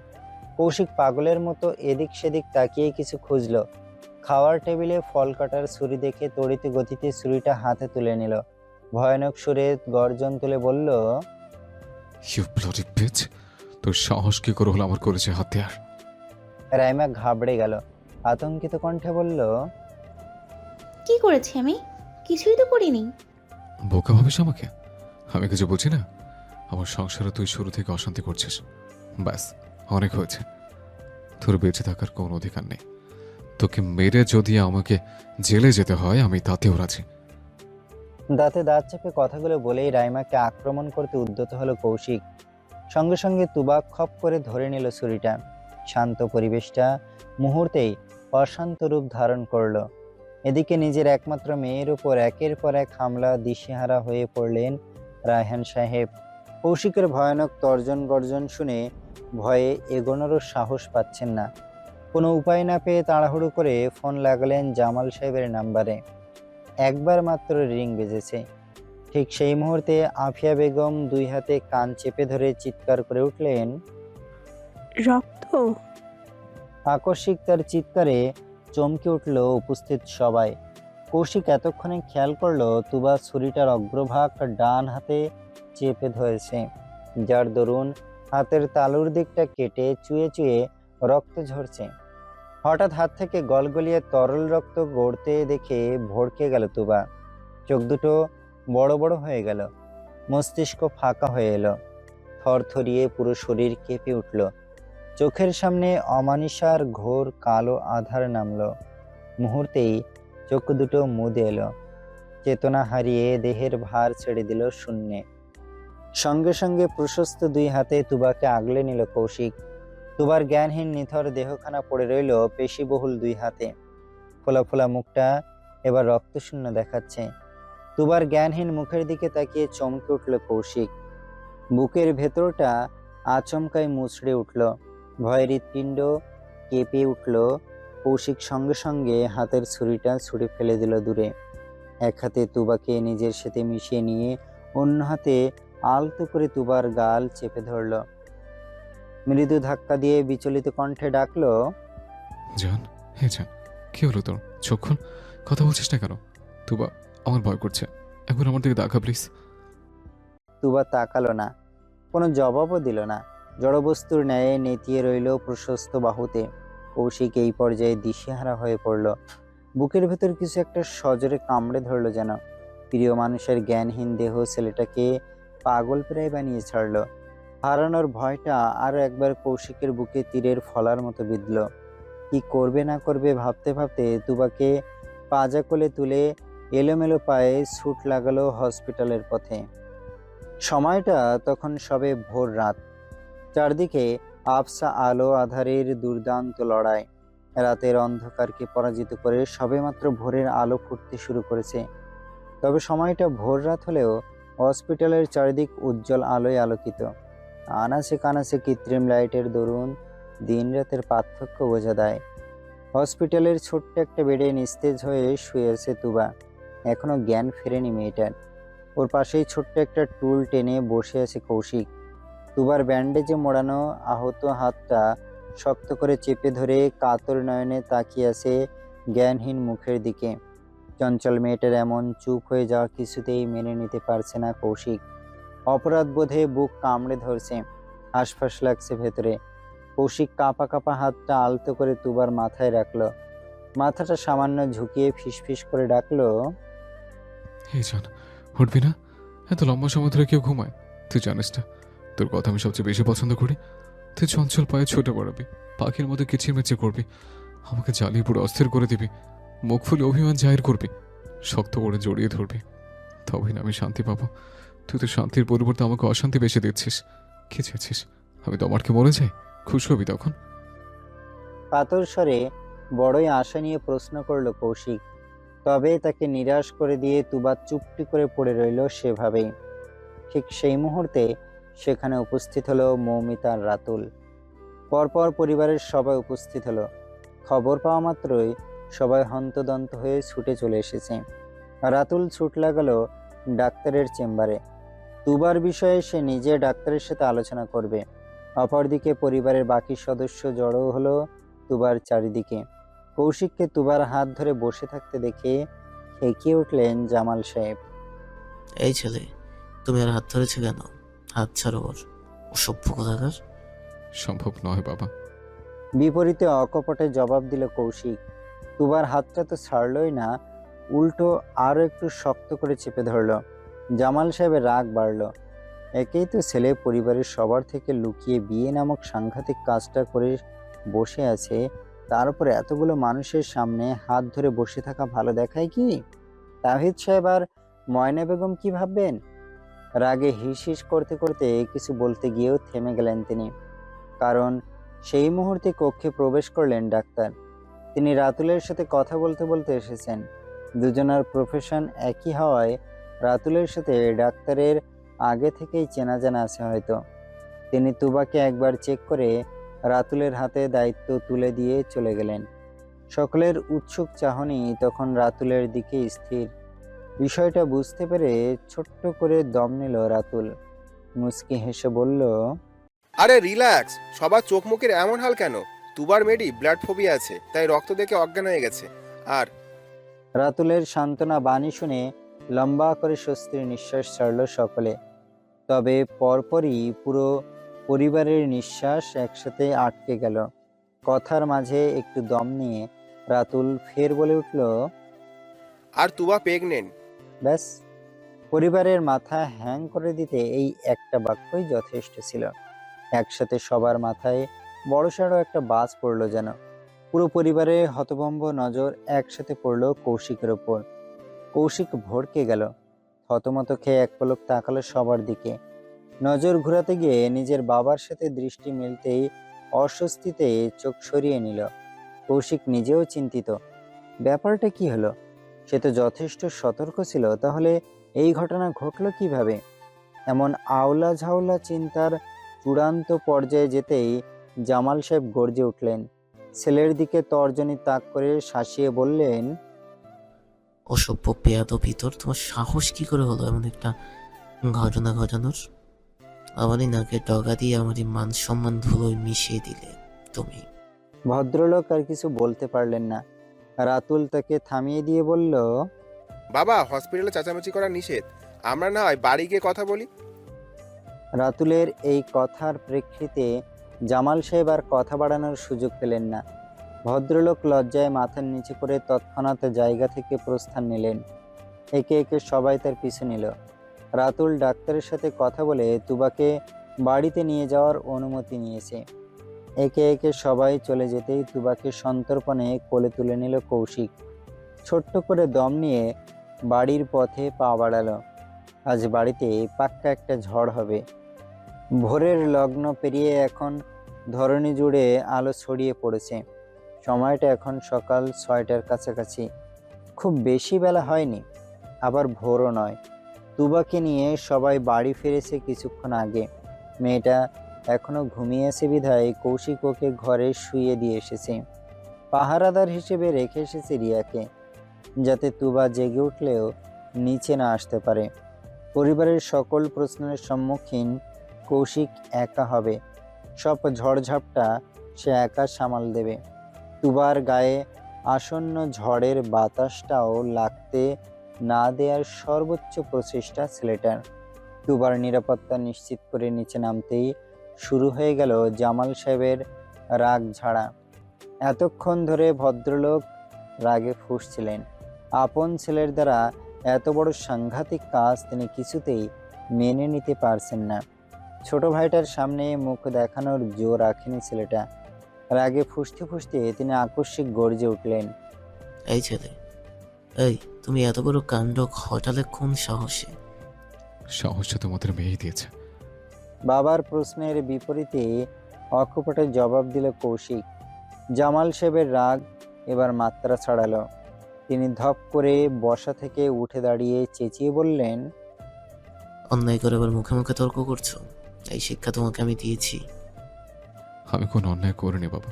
কৌশিক পাগলের মতো এদিক সেদিক তাকিয়ে কিছু খুঁজল। খাওয়ার টেবিলে ফল কাটার ছুরি দেখে তড়িৎ গতিতে ছুরিটা হাতে তুলে নিল। ভয়ানক সুরে গর্জন তুলে বলল, ইউ ব্লাডি বিচ! তোর সাহস কি করে হলো আমার করেছে হাতিয়ার? রাইমা ঘাবড়ে গেল। আতঙ্কিত কণ্ঠে বলল, কি করেছি আমি? কিছুই তো করিনি। বোকা ভাবিস আমাকে? আমি কিছু বুঝি না? আমার সংসারে তুই শুরু থেকে অশান্তি করছিস। ব্যাস, অনেক হয়েছে। তোর বেঁচে থাকার কোনো অধিকার নেই। তোকে মেরে যদি আমাকে জেলে যেতে হয় আমি তাতেও রাজি। দাঁতে দাঁত চেপে কথাগুলো বলেই রাইমাকে আক্রমণ করতে উদ্যত হলো কৌশিক। সঙ্গে সঙ্গে তুবা খপ করে ধরে নিল ছুরিটা। শান্ত পরিবেশটা মুহূর্তেই অশান্ত রূপ ধারণ করলো। এদিকে নিজের একমাত্র মেয়ের উপর একের পর এক হামলা দিশেহারা হয়ে পড়লেন রায়হান সাহেব। কৌশিকের ভয়ানক তর্জন গর্জন শুনে ভয়ে এগোনোরও সাহস পাচ্ছেন না। কোনো উপায় না পেয়ে তাড়াহুড়ো করে ফোন লাগালেন জামাল সাহেবের নাম্বারে। একবার মাত্র রিং বেজেছে। ঠিক সেই মুহূর্তে আফিয়া বেগম 2 হাতে কান চেপে ধরে চিৎকার করে উঠলেন, রক্ত! আকস্মিক তার চিৎকারে চমকে উঠল উপস্থিত সবাই। কৌশিক এতক্ষণে খেয়াল করলো তুবা ছুরিটার অগ্রভাগ ডান হাতে চেপে ধরেছে, যার দরুন হাতের তালুর দিকটা কেটে চুয়ে চুয়ে রক্ত ঝরছে। হঠাৎ হাত থেকে গলগলিয়ে তরল রক্ত গড়তে দেখে ভড়কে গেল তুবা। চোখ দুটো বড় বড় হয়ে গেল, মস্তিষ্ক ফাঁকা হয়ে এলো, থরথরিয়ে পুরো শরীর কেঁপে উঠল। চোখের সামনে অমানিসার ঘোর কালো আধার নামলো। মুহূর্তেই চোখ দুটো মুদে এলো, চেতনা হারিয়ে দেহের ভার ছেড়ে দিল শূন্যে। সঙ্গে সঙ্গে প্রশস্ত দুই হাতে তুবাকে আগলে নিল কৌশিক। তুবার জ্ঞানহীন নিথর দেহখানা পড়ে রইল পেশিবহুল দুই হাতে। ফোলা ফোলা মুখটা এবার রক্তশূন্য দেখাচ্ছে। তুবার জ্ঞানহীন মুখের দিকে তাকিয়ে চমকে উঠল কৌশিক। বুকের ভেতরটা আচমকায় মুচড়ে উঠল, ভয়ের হৃৎপিণ্ড কেঁপে উঠল। কৌশিক সঙ্গে সঙ্গে হাতের ছুরিটা ছুঁড়ে ফেলে দিল দূরে। এক হাতে তুবাকে নিজের সাথে মিশিয়ে নিয়ে অন্য হাতে আলতো করে তুবার গাল চেপে ধরল। মৃদু ধাক্কা দিয়ে বিচলিত কণ্ঠে ডাকলো, জান, হে জান, কি হলো তোর? চোখ খোল, কথা বলছিস না কেন? তুবা, আমার ভয় করছে, একবার আমার দিকে দেখা প্লিজ। তুবা তাকালো না, কোনো জবাবও দিল না। জড়বস্তুর ন্যায় নেতিয়ে রইল প্রশস্ত বাহুতে। কৌশিক এই পর্যায়ে দিশেহারা হয়ে পড়ল। বুকের ভেতর কিছু একটা সজোরে কামড়ে ধরলো যেন। প্রিয় মানুষের জ্ঞানহীন দেহ ছেলেটাকে পাগল প্রায় বানিয়ে ছাড়ল। হারানোর ভয়টা আরো একবার কৌশিকের বুকে তীরের ফলার মতো বিঁধল। কি করবে না করবে ভাবতে ভাবতে তুবাকে পাজা কোলে তুলে এলোমেলো পায়ে ছুট লাগালো হসপিটালের পথে। সময়টা তখন সবে ভোর রাত। চারদিকে আবসা আলো আধারের দুর্দান্ত লড়াই। রাতের অন্ধকারকে পরাজিত করে সবেমাত্র ভোরের আলো ফুটতে শুরু করেছে। তবে সময়টা ভোর রাত হলেও হসপিটালের চারিদিক উজ্জ্বল আলোয় আলোকিত। আনাচে কানাচে কৃত্রিম লাইটের দরুন দিন রাতের পার্থক্য বোঝা দেয়। হসপিটালের ছোট্ট একটা বেডে নিস্তেজ হয়ে শুয়ে আছে তুবা। এখনো জ্ঞান ফেরেনি মেয়েটার। ওর পাশেই ছোট্ট একটা টুল টেনে বসে আছে কৌশিক। তুবার ব্যান্ডেজে মোড়ানো আহত হাতটা শক্ত করে চেপে ধরে কাতর নয়নে তাকিয়ে আছে জ্ঞানহীন মুখের দিকে। চঞ্চল মেয়েটার এমন চুপ হয়ে যাওয়া কিছুতেই মেনে নিতে পারছে না কৌশিক। অপরাধ বোধে বুক কামড়ে ধরছে, হাঁসফাঁস লাগছে ভেতরে। কৌশিক কাঁপা কাঁপা হাতটা আলতো করে তুবার মাথায় রাখলো। মাথাটা সামান্য ঝুঁকিয়ে ফিসফিস করে ডাকলো, হে জান, উঠবি না? এত লম্বা সময় ধরে কেউ ঘুমায়? তুই জানিস না, তোর কথা আমি সবচেয়ে বেশি পছন্দ করি। তুই চঞ্চল পায়ে ছুটে পড়াবি, পাখির মতো কিচিরমিচির করবি, আমাকে জ্বালিয়ে পুরো অস্থির করে দিবি, মুখ ফুলে অভিমান জাহির করবি, শক্ত করে জড়িয়ে ধরবি। তবেই না আমি শান্তি পাবো। তুই তো শান্তির পরিবর্তে আমাকে অশান্তি বেশি দিচ্ছিস। কি চাইছিস? আমি তো আমার কি মরে যাই? খুশি হবি তখন? কাতর স্বরে বড়ই আশা নিয়ে প্রশ্ন করলো কৌশিক। তবে তাকে নিরাশ করে দিয়ে তুবা চুপটি করে পড়ে রইল সেভাবেই। ঠিক সেই মুহূর্তে সেখানে উপস্থিত হলো মৌমিতা আর রাতুল। পরপর পরিবারের সবাই উপস্থিত হলো। খবর পাওয়া মাত্রই সবাই হন্তদন্ত হয়ে ছুটে চলে এসেছে। রাতুল ছুট লাগালো ডাক্তারের চেম্বারে। তুবার বিষয়ে সে নিজে ডাক্তারের সাথে আলোচনা করবে। অপরদিকে পরিবারের বাকি সদস্য জড়ো হলো তুবার চারিদিকে। কৌশিককে তুবার হাত ধরে বসে থাকতে দেখে খেকিয়ে উঠলেন জামাল সাহেব। এই ছেলে, তুমি আর হাত ধরেছো কেন? হাত ছাড়ো ওর, অসভ্য কোথাকার। সম্ভব নয় বাবা। বিপরীতে অকপটে জবাব দিল কৌশিক। তুবার হাতটা তো ছাড়লই না, উল্টো আরো একটু শক্ত করে চেপে ধরল। জামাল সাহেবের রাগ বাড়ল। একেই তো ছেলে পরিবারের সবার থেকে লুকিয়ে বিয়ে নামক সাংঘাতিক কাজটা করে বসে আছে, তার উপর এতগুলো মানুষের সামনে হাত ধরে বসে থাকা ভালো দেখায় কি? তাহিদ সাহেব আর ময়না বেগম কি ভাববেন? রাগে হিস হিস করতে করতে কিছু বলতে গিয়েও থেমে গেলেন তিনি, কারণ সেই মুহূর্তে কক্ষে প্রবেশ করলেন ডাক্তার। তিনি রাতুলের সাথে কথা বলতে বলতে এসেছেন। দুজনার প্রফেশন একই হওয়ায় রাতুলের সাথে ডাক্তারের আগে থেকেই চেনা জানা আছে হয়তো। তিনি তুবাকে একবার চেক করে রাতুলের হাতে দায়িত্ব তুলে দিয়ে চলে গেলেন। সকলের উৎসুক চাহনি তখন রাতুলের দিকে স্থির। বিষয়টা বুঝতে পেরে ছোট্ট করে দম নিল রাতুল। মুচকি হেসে বলল, আরে রিল্যাক্স, সবার চোখ মুখের এমন হাল কেন? তুবার মেডি ব্লাড ফোবিয়া আছে, তাই রক্ত দেখে অজ্ঞান হয়ে গেছে। আর রাতুলের সান্ত্বনা বাণী শুনে লম্বা করে স্বস্তির নিঃশ্বাস ছাড়ল সকলে। তবে পরপরই পুরো পরিবারের নিঃশ্বাস একসাথে আটকে গেল। কথার মাঝে একটু দম নিয়ে রাতুল ফের বলে উঠল, আর তুবা প্রেগনেন্ট। ব্যাস, পরিবারের মাথা হ্যাং করে দিতে এই একটা বাক্যই যথেষ্ট ছিল। একসাথে সবার মাথায় বড়সড় একটা বাজ পড়ল যেন। পুরো পরিবারের হতভম্ব নজর একসাথে পড়ল কৌশিকের ওপর। কৌশিক ভড়কে গেল, থতমত খেয়ে এক পলক তাকালো সবার দিকে। নজর ঘুরাতে গিয়ে নিজের বাবার সাথে দৃষ্টি মিলতেই অস্বস্তিতে চোখ সরিয়ে নিল। কৌশিক নিজেও চিন্তিত, ব্যাপারটা কি হলো? সে তো যথেষ্ট সতর্ক ছিল, তাহলে এই ঘটনা ঘটলো কিভাবে? এমন আওলা ঝাওলা চিন্তার চূড়ান্ত পর্যায়ে যেতেই জামাল সাহেব গর্জে উঠলেন। ছেলের দিকে তর্জনী তাক করে শাসিয়ে বললেন, অসভ্য পেয়াদ ভিতর তোমার সাহস কি করে হলো এমন একটা ঘটনা ঘটানোর? আমারই নাকে ডগা দিয়ে আমারই মান সম্মান ধুলোয় মিশিয়ে দিলে তুমি। ভদ্রলোক আর কিছু বলতে পারলেন না। রাতুল তাকে থামিয়ে দিয়ে বলল, বাবা, হসপিটালে চেঁচামেচি করা নিষেধ, আমরা না হয় বাড়ি গিয়ে কথা বলি। রাতুলের এই কথার প্রেক্ষিতে জামাল সাহেব আর কথা বাড়ানোর সুযোগ পেলেন না। ভদ্রলোক লজ্জায় মাথার নিচে করে তৎক্ষণাৎ জায়গা থেকে প্রস্থান নিলেন। একে একে সবাই তার পিছু নিল। রাতুল ডাক্তারের সাথে কথা বলে তুবাকে বাড়িতে নিয়ে যাওয়ার অনুমতি নিয়েছে। একে একে সবাই চলে যেতেই তুবাকে সন্তর্পণে কোলে তুলে নিল কৌশিক। ছোট্ট করে দম নিয়ে বাড়ির পথে পা বাড়ালো। আজ বাড়িতে পাক্কা একটা ঝড় হবে। ভোরের লগ্ন পেরিয়ে এখন ধরণী জুড়ে আলো ছড়িয়ে পড়েছে। সময়টা এখন সকাল 6টার কাছাকাছি। খুব বেশি বেলা হয়নি, আবার ভোরও নয়। তুবাকে নিয়ে সবাই বাড়ি ফিরেছে কিছুক্ষণ আগে। মেয়েটা এখনো ঘুমিয়েছে বিধায় কৌশিক ওকে ঘরে শুইয়ে দিয়ে এসেছে। পাহারাদার হিসেবে রেখে এসেছে রিয়াকে, যাতে তুবা জেগে উঠলেও নিচে না আসতে পারে। পরিবারের সকল প্রশ্নের সম্মুখীন কৌশিক একা হবে। সব ঝড়ঝাপটা সে একা সামাল দেবে। তুবার গায়ে আসন্ন ঝড়ের বাতাসটাও লাগতে না দেওয়ার সর্বোচ্চ প্রচেষ্টা ছেলেটার। তুবার নিরাপত্তা নিশ্চিত করে নিচে নামতেই শুরু হয়ে গেল জামাল সাহেবের রাগ ঝাড়া। এতক্ষণ ধরে ভদ্রলোক রাগে ফুঁসছিলেন। আপন ছেলের দ্বারা এত বড় সাংঘাতিক কাজ তিনি কিছুতেই মেনে নিতে পারছেন না। ছোট ভাইটার সামনে মুখ দেখানোর জো রাখেনি ছেলেটা। রাগে ফুঁসতে ফুঁসতে তিনি আকস্মিক গর্জে উঠলেন, এই ছেলে, এই তুমি এত বড় কাণ্ড ঘটালে কোন সাহসে? সাহসটা তোমাদের মেয়েই দিয়েছে। বাবার প্রশ্নের বিপরীতে অকপটে জবাব দিল কৌশিক। জামাল সাহেবের রাগ এবার মাত্রা ছাড়ালো। তিনি ধপ করে বসা থেকে উঠে দাঁড়িয়ে চেঁচিয়ে বললেন, অন্যায় করে আবার মুখে মুখে তর্ক করছো? এই শিক্ষা তোমাকে আমি দিয়েছি। আমি কোনো অন্যায় করিনি বাবা।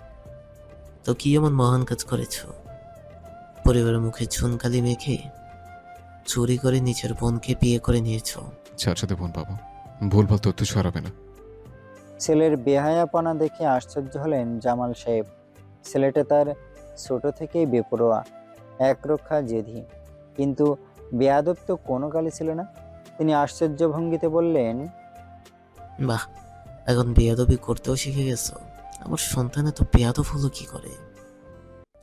তো কি এমন মহান কাজ করেছো? পরিবারের মুখে ঝুনকালি মেখে চুরি করে নিজের বোনকে বিয়ে করে নিয়েছো। চাচাতে বোন বাবা, ভুলভাল তথ্য ছড়াবে না। ছেলের বেহায়াপনা দেখে আশ্চর্য হলেন জামাল সাহেব। ছেলেটা তার ছোট থেকেই বেপরোয়া, একরক্ষা জেদি, কিন্তু বেয়াদব তো কোনো কালে ছিল না। তিনি আশ্চর্য ভঙ্গিতে বললেন, বাহ, এখন বেয়াদবি করতেও শিখে গেছো। আমার সন্তান এত বেয়াদব হলো কি করে?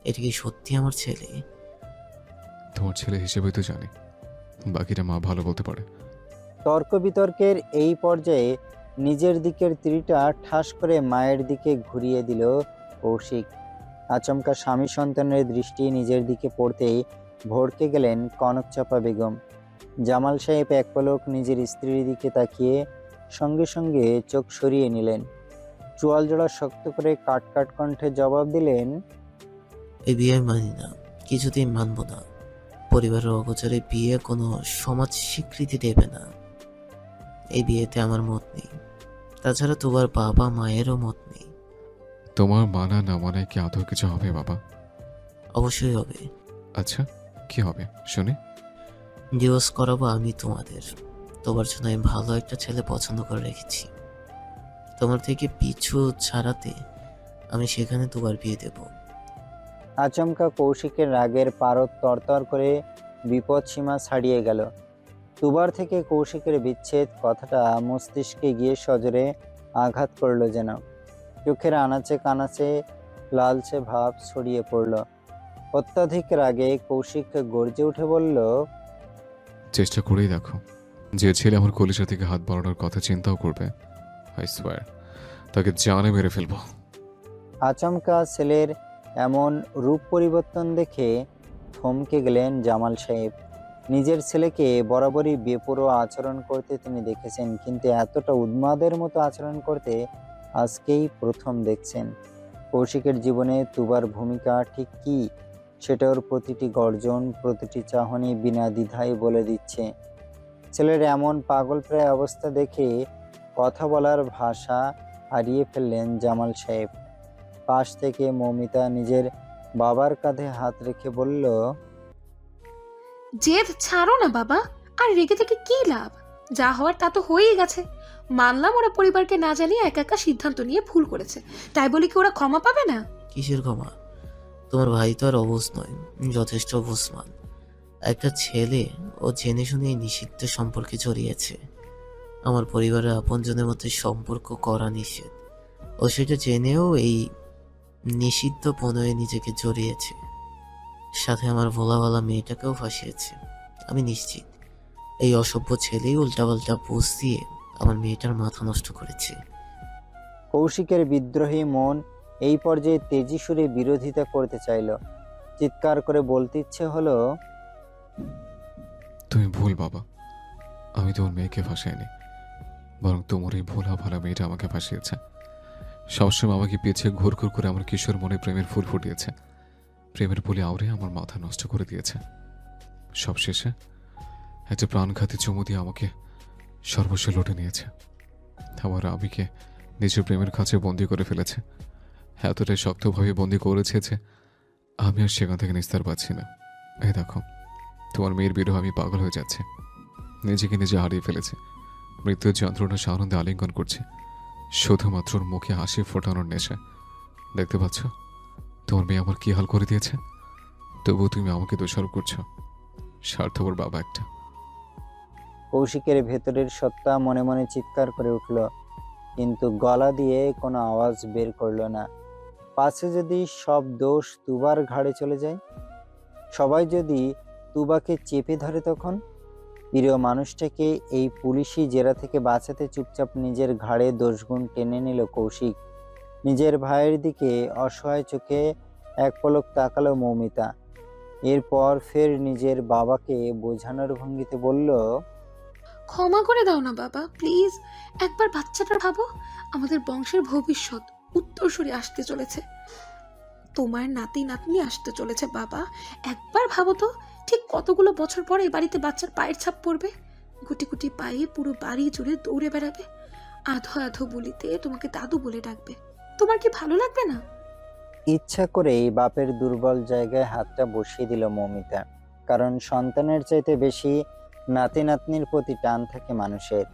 এটা কি সত্যি আমার ছেলে? তোমার ছেলে হিসেবে তো জানি, বাকিটা মা ভালো বলতে পারে। তর্ক বিতর্কের এই পর্যায়ে নিজের দিকের তীরটা ঠাস করে মায়ের দিকে ঘুরিয়ে দিল কৌশিক। আচমকা স্বামী সন্তানের দৃষ্টি নিজের দিকে পড়তেই ভড়কে গেলেন কনকচাপা বেগম। জামাল সাহেব এক পলক নিজের স্ত্রীর দিকে তাকিয়ে সঙ্গে সঙ্গে চোখ সরিয়ে নিলেন। চোয়াল জোড়া শক্ত করে কাট কাট কণ্ঠে জবাব দিলেন, এই বিয়ে মানি না, কিছুতেই মানব না। পরিবারের অগোচরে বিয়ে কোনো সমাজ স্বীকৃতি দেবে না। এই বিয়েতে আমার মত নেই, তাছাড়া তোমার বাবা মায়েরও মত নেই। তোমার মানা না মানায় কি আদৌ কিছু হবে বাবা? অবশ্যই হবে। আচ্ছা, কি হবে শুনি? ডিভোর্স করাবো আমি তোমাদের। তোমার জন্য আমি ভালো একটা ছেলে পছন্দ করে রেখেছি। তোমার থেকে পিছু ছাড়াতে আমি সেখানে তোমার বিয়ে দেব। আচমকা কৌশিকের রাগের পারদ তরতর করে বিপদসীমা ছাড়িয়ে গেল। তুবার থেকে কৌশিকের বিচ্ছেদ কথাটা মস্তিষ্কে গিয়ে সজোরে আঘাত করল যেন। চোখের আনাচে কানাচে লালচে ভাব ছড়িয়ে পড়ল। অত্যাধিক রাগে কৌশিক গর্জে উঠে বলল, চেষ্টা করেই দেখো, যে ছেলে আমার কলিজা থেকে হাত বাড়ানোর কথা চিন্তাও করবে, আই সোয়ার তাকে জানে মেরে ফেলবো। আচমকা ছেলের এমন রূপ পরিবর্তন দেখে থমকে গেলেন জামাল সাহেব। নিজের ছেলেকে বরাবরই বেপরোয়া আচরণ করতে তিনি দেখেছেন, কিন্তু এতটা উন্মাদের মতো আচরণ করতে আজকেই প্রথম দেখছেন। কৌশিকের জীবনে তুবার ভূমিকা ঠিক কী সেটা ওর প্রতিটি গর্জন, প্রতিটি চাহনি বিনা দ্বিধায় বলে দিচ্ছে। ছেলের এমন পাগলপ্রায় অবস্থা দেখে কথা বলার ভাষা হারিয়ে ফেললেন জামাল সাহেব। পাশ থেকে মৌমিতা নিজের বাবার কাঁধে হাত রেখে বলল, জেদ ছাড়ো না বাবা, আর রেগে থেকে কি লাভ? যা হওয়ার তা তো হয়েই গেছে। মানলাম ওরা পরিবারকে না জানিয়ে একা একা সিদ্ধান্ত নিয়ে ভুল করেছে, তাই বলে কি ওরা ক্ষমা পাবে না? কিসের ক্ষমা? তোমার ভাই তো আর অবুঝ নয়, যথেষ্ট বুঝমান। একটা ছেলে ও জেনে শুনে এই নিষিদ্ধ সম্পর্কে জড়িয়েছে। আমার পরিবারের আপনজনের মধ্যে সম্পর্ক করা নিষেধ। ও সেটা জেনেও এই নিষিদ্ধ প্রণয়ে নিজেকে জড়িয়েছে, সাথে আমার ভোলাওয়ালা মেয়েটাকেও ফাঁসিয়েছে। আমি নিশ্চিত এই অসভ্য ছেলেই উল্টাপাল্টা পোজ দিয়ে আমার মেয়েটার মাথা নষ্ট করেছে। কৌশিকের বিদ্রোহী মন এই পর্যায়ে তেজি সুরে বিরোধিতা করতে চাইল। চিৎকার করে বলতে ইচ্ছে হলো, তুমি ভুল বাবা, আমি তোমার মেয়েকে ফাঁসাইনি, বরং তোমার এই ভোলা ভালা মেয়েটা আমাকে ফাঁসিয়েছে। সবসময় আমাকে পিছিয়ে ঘুর ঘুর করে আমার কিশোর মনে প্রেমের ফুল ফুটিয়েছে, প্রেমের বলে আউড়ে আমার মাথা নষ্ট করে দিয়েছে। সবশেষে একটা প্রাণঘাতী চুমু দিয়ে আমাকে সর্বস্ব লুটে নিয়েছে। আমার আবিকে নিজের প্রেমের কাছে বন্দি করে ফেলেছে, এতটাই শক্তভাবে বন্দি করেছে যে আমি আর সেখান থেকে নিস্তার পাচ্ছি না। এই দেখো, তোমার মেয়ের বিরহ আমি পাগল হয়ে যাচ্ছে, নিজেকে নিজে হারিয়ে ফেলেছে, মৃত্যুর যন্ত্রণা সানন্দে আলিঙ্গন করছে, শুধুমাত্র ওর মুখে হাসি ফোটানোর নেশা। দেখতে পাচ্ছ তোমার মেয়ে আমার কি হাল করে দিয়েছে, তবুও তুমি আমাকে দোষারোপ করছো। স্বার্থপর বাবা একটা। কৌশিকের ভেতরের সত্তা মনে মনে চিৎকার করে উঠল, কিন্তু গলা দিয়ে কোনো আওয়াজ বের করলো না। পাছে যদি সব দোষ তুবার ঘাড়ে চলে যায়, সবাই যদি তুবাকে চেপে ধরে, তখন প্রিয় মানুষটাকে এই পুলিশি জেরা থেকে বাঁচাতে চুপচাপ নিজের ঘাড়ে দোষগুণ টেনে নিল কৌশিক। নিজের ভাইয়ের দিকে অসহায় চোখে এক পলক তাকালো মৌমিতা। এরপর ফের নিজের বাবাকে বোঝানোর ভঙ্গিতে বলল, ক্ষমা করে দাও না বাবা, প্লিজ। একবার বাচ্চাটা ভাবো, আমাদের বংশের ভবিষ্যৎ উত্তরসূরি আসতে চলেছে, তোমার নাতি নাতনি আসতে চলেছে বাবা। একবার ভাবো তো, ঠিক কতগুলো বছর পরে এই বাড়িতে বাচ্চার পায়ের ছাপ পড়বে, গুটি গুটি পায়ে পুরো বাড়ি জুড়ে দৌড়ে বেড়াবে, আধো আধো বলিতে তোমাকে দাদু বলে ডাকবে। তোমার কি ভালো লাগবে না? ইচ্ছা করেই বাপের দুর্বল জায়গায় হাতটা বসিয়ে দিল মৌমিতা। কারণ সন্তানের চাইতে বেশি নাতি নাতনির প্রতি টান থাকে মানুষের।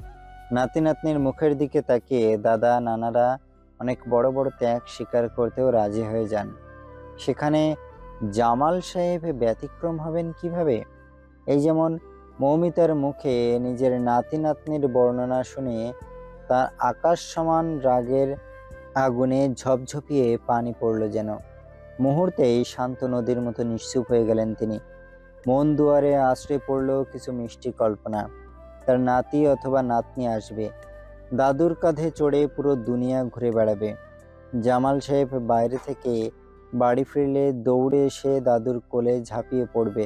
নাতি নাতনির মুখের দিকে তাকিয়ে দাদা নানারা অনেক বড় বড় ত্যাগ স্বীকার করতেও রাজি হয়ে যান, সেখানে জামাল সাহেব ব্যতিক্রম হবেন কিভাবে? এই যেমন মৌমিতার মুখে নিজের নাতি নাতনির বর্ণনা শুনে তার আকাশ সমান রাগের আগুনে ঝপঝপিয়ে পানি পড়ল যেন। মুহূর্তেই শান্ত নদীর মতো নিশ্চুপ হয়ে গেলেন তিনি। মন দুয়ারে আশ্রে পড়ল কিছু মিষ্টি কল্পনা। তার নাতি অথবা নাতনি আসবে, দাদুর কাঁধে চড়ে পুরো দুনিয়া ঘুরে বেড়াবে। জামাল সাহেব বাইরে থেকে বাড়ি ফিরলে দৌড়ে এসে দাদুর কোলে ঝাঁপিয়ে পড়বে,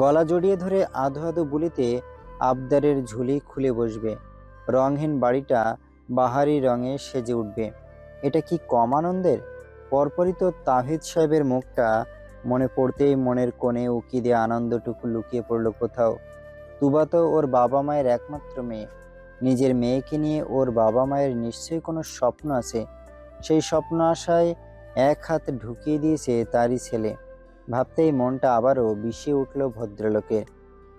গলা জড়িয়ে ধরে আধো আধো বুলিতে আবদারের ঝুলি খুলে বসবে। রংহীন বাড়িটা বাহারি রঙে সেজে উঠবে। এটা কি কম আনন্দের? পরপরই তো তাহিদ সাহেবের মুখটা মনে পড়তেই মনের কোণে উকি দিয়ে আনন্দটুকু লুকিয়ে পড়ল কোথাও। তুবা তো ওর বাবা মায়ের একমাত্র মেয়ে। নিজের মেয়েকে নিয়ে ওর বাবা মায়ের নিশ্চয়ই কোনো স্বপ্ন আছে। সেই স্বপ্ন আশায় এক হাত ঢুকিয়ে দিয়েছে তারই ছেলে। ভাবতেই মনটা আবারও বিষিয়ে উঠল ভদ্রলোকের।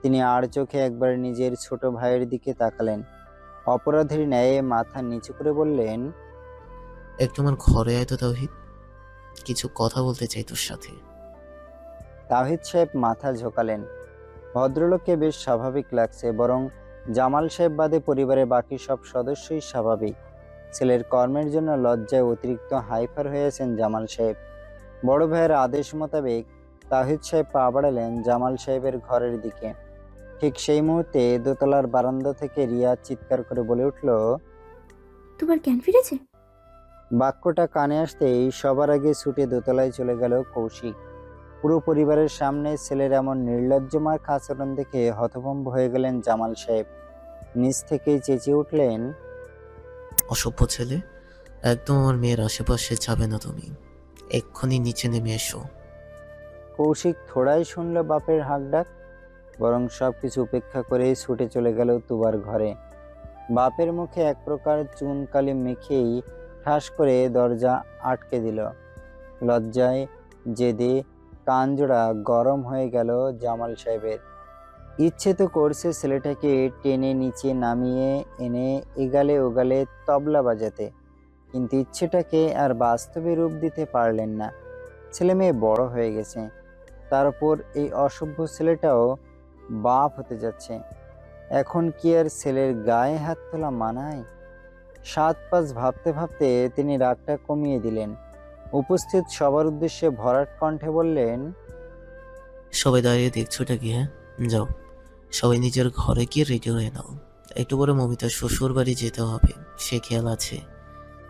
তিনি আর চোখে একবার নিজের ছোট ভাইয়ের দিকে তাকালেন, অপরাধীর ন্যায় মাথা নিচু করে বললেন, একটু আমার ঘরে আয় তো তাওহিদ। কিছু কথা বলতে চাই তোর সাথে। তাহিদ সাহেব মাথা ঝোঁকালেন। ভদ্রলোককে বেশ স্বাভাবিক লাগছে, বরং জামাল সাহেব বাদে পরিবারের বাকি সব সদস্যই স্বাভাবিক। ছেলের কর্মের জন্য লজ্জায় অতিরিক্ত হাইপার হয়েছেন জামাল সাহেব। বড় ভাইয়ের আদেশ মোতাবেক তাহিদ সাহেব পা বাড়ালেন জামাল সাহেবের ঘরের দিকে। ঠিক সেই মুহূর্তে দোতলার বারান্দা থেকে রিয়া চিৎকার করে বলে উঠল। তোমার জ্ঞান ফিরেছে? বাক্যটা কানে আসতেই সবার আগে ছুটে দোতলায় চলে গেল কৌশিক। পুরো পরিবারের সামনে ছেলের এমন নির্লজ্জমার্কা আচরণ দেখে হতভম্ব হয়ে গেলেন জামাল সাহেব। নিচ থেকেই চেঁচিয়ে উঠলেন, অসভ্য ছেলে, একদম আমার মেয়ের আশেপাশে যাবে না তুমি। এক্ষুনি নিচে নেমে এসো। কৌশিক থোড়াই শুনল বাপের হাঁকডাক, বরং সবকিছু উপেক্ষা করে ছুটে চলে গেল তুবার ঘরে। বাপের মুখে এক প্রকার চুনকালি মেখেই ঠাস করে দরজা আটকে দিল। লজ্জায় জেদে কানজোড়া গরম হয়ে গেল জামাল সাহেবের। ইচ্ছে তো করছে ছেলেটাকে টেনে নিচে নামিয়ে এনে এগালে ওগালে তবলা বাজাতে, কিন্তু ইচ্ছেটাকে আর বাস্তবে রূপ দিতে পারলেন না। ছেলে মেয়ে বড় হয়ে গেছে, তার উপর এই অসভ্য ছেলেটাও বাপ হতে যাচ্ছে। এখন কি আর ছেলের গায়ে হাত তোলা মানায়? 7-5 ভাবতে ভাবতে তিনি রাগটা কমিয়ে দিলেন। উপস্থিত সবার উদ্দেশ্যে ভরাট কণ্ঠে বললেন, সবাই দাঁড়িয়ে দেখছোটা কি? হ্যাঁ, যাও সবাই নিজের ঘরে গিয়ে রেডি হয়ে নাও। একটু পরে মমিতার শ্বশুর বাড়ি যেতে হবে, সে খেয়াল আছে।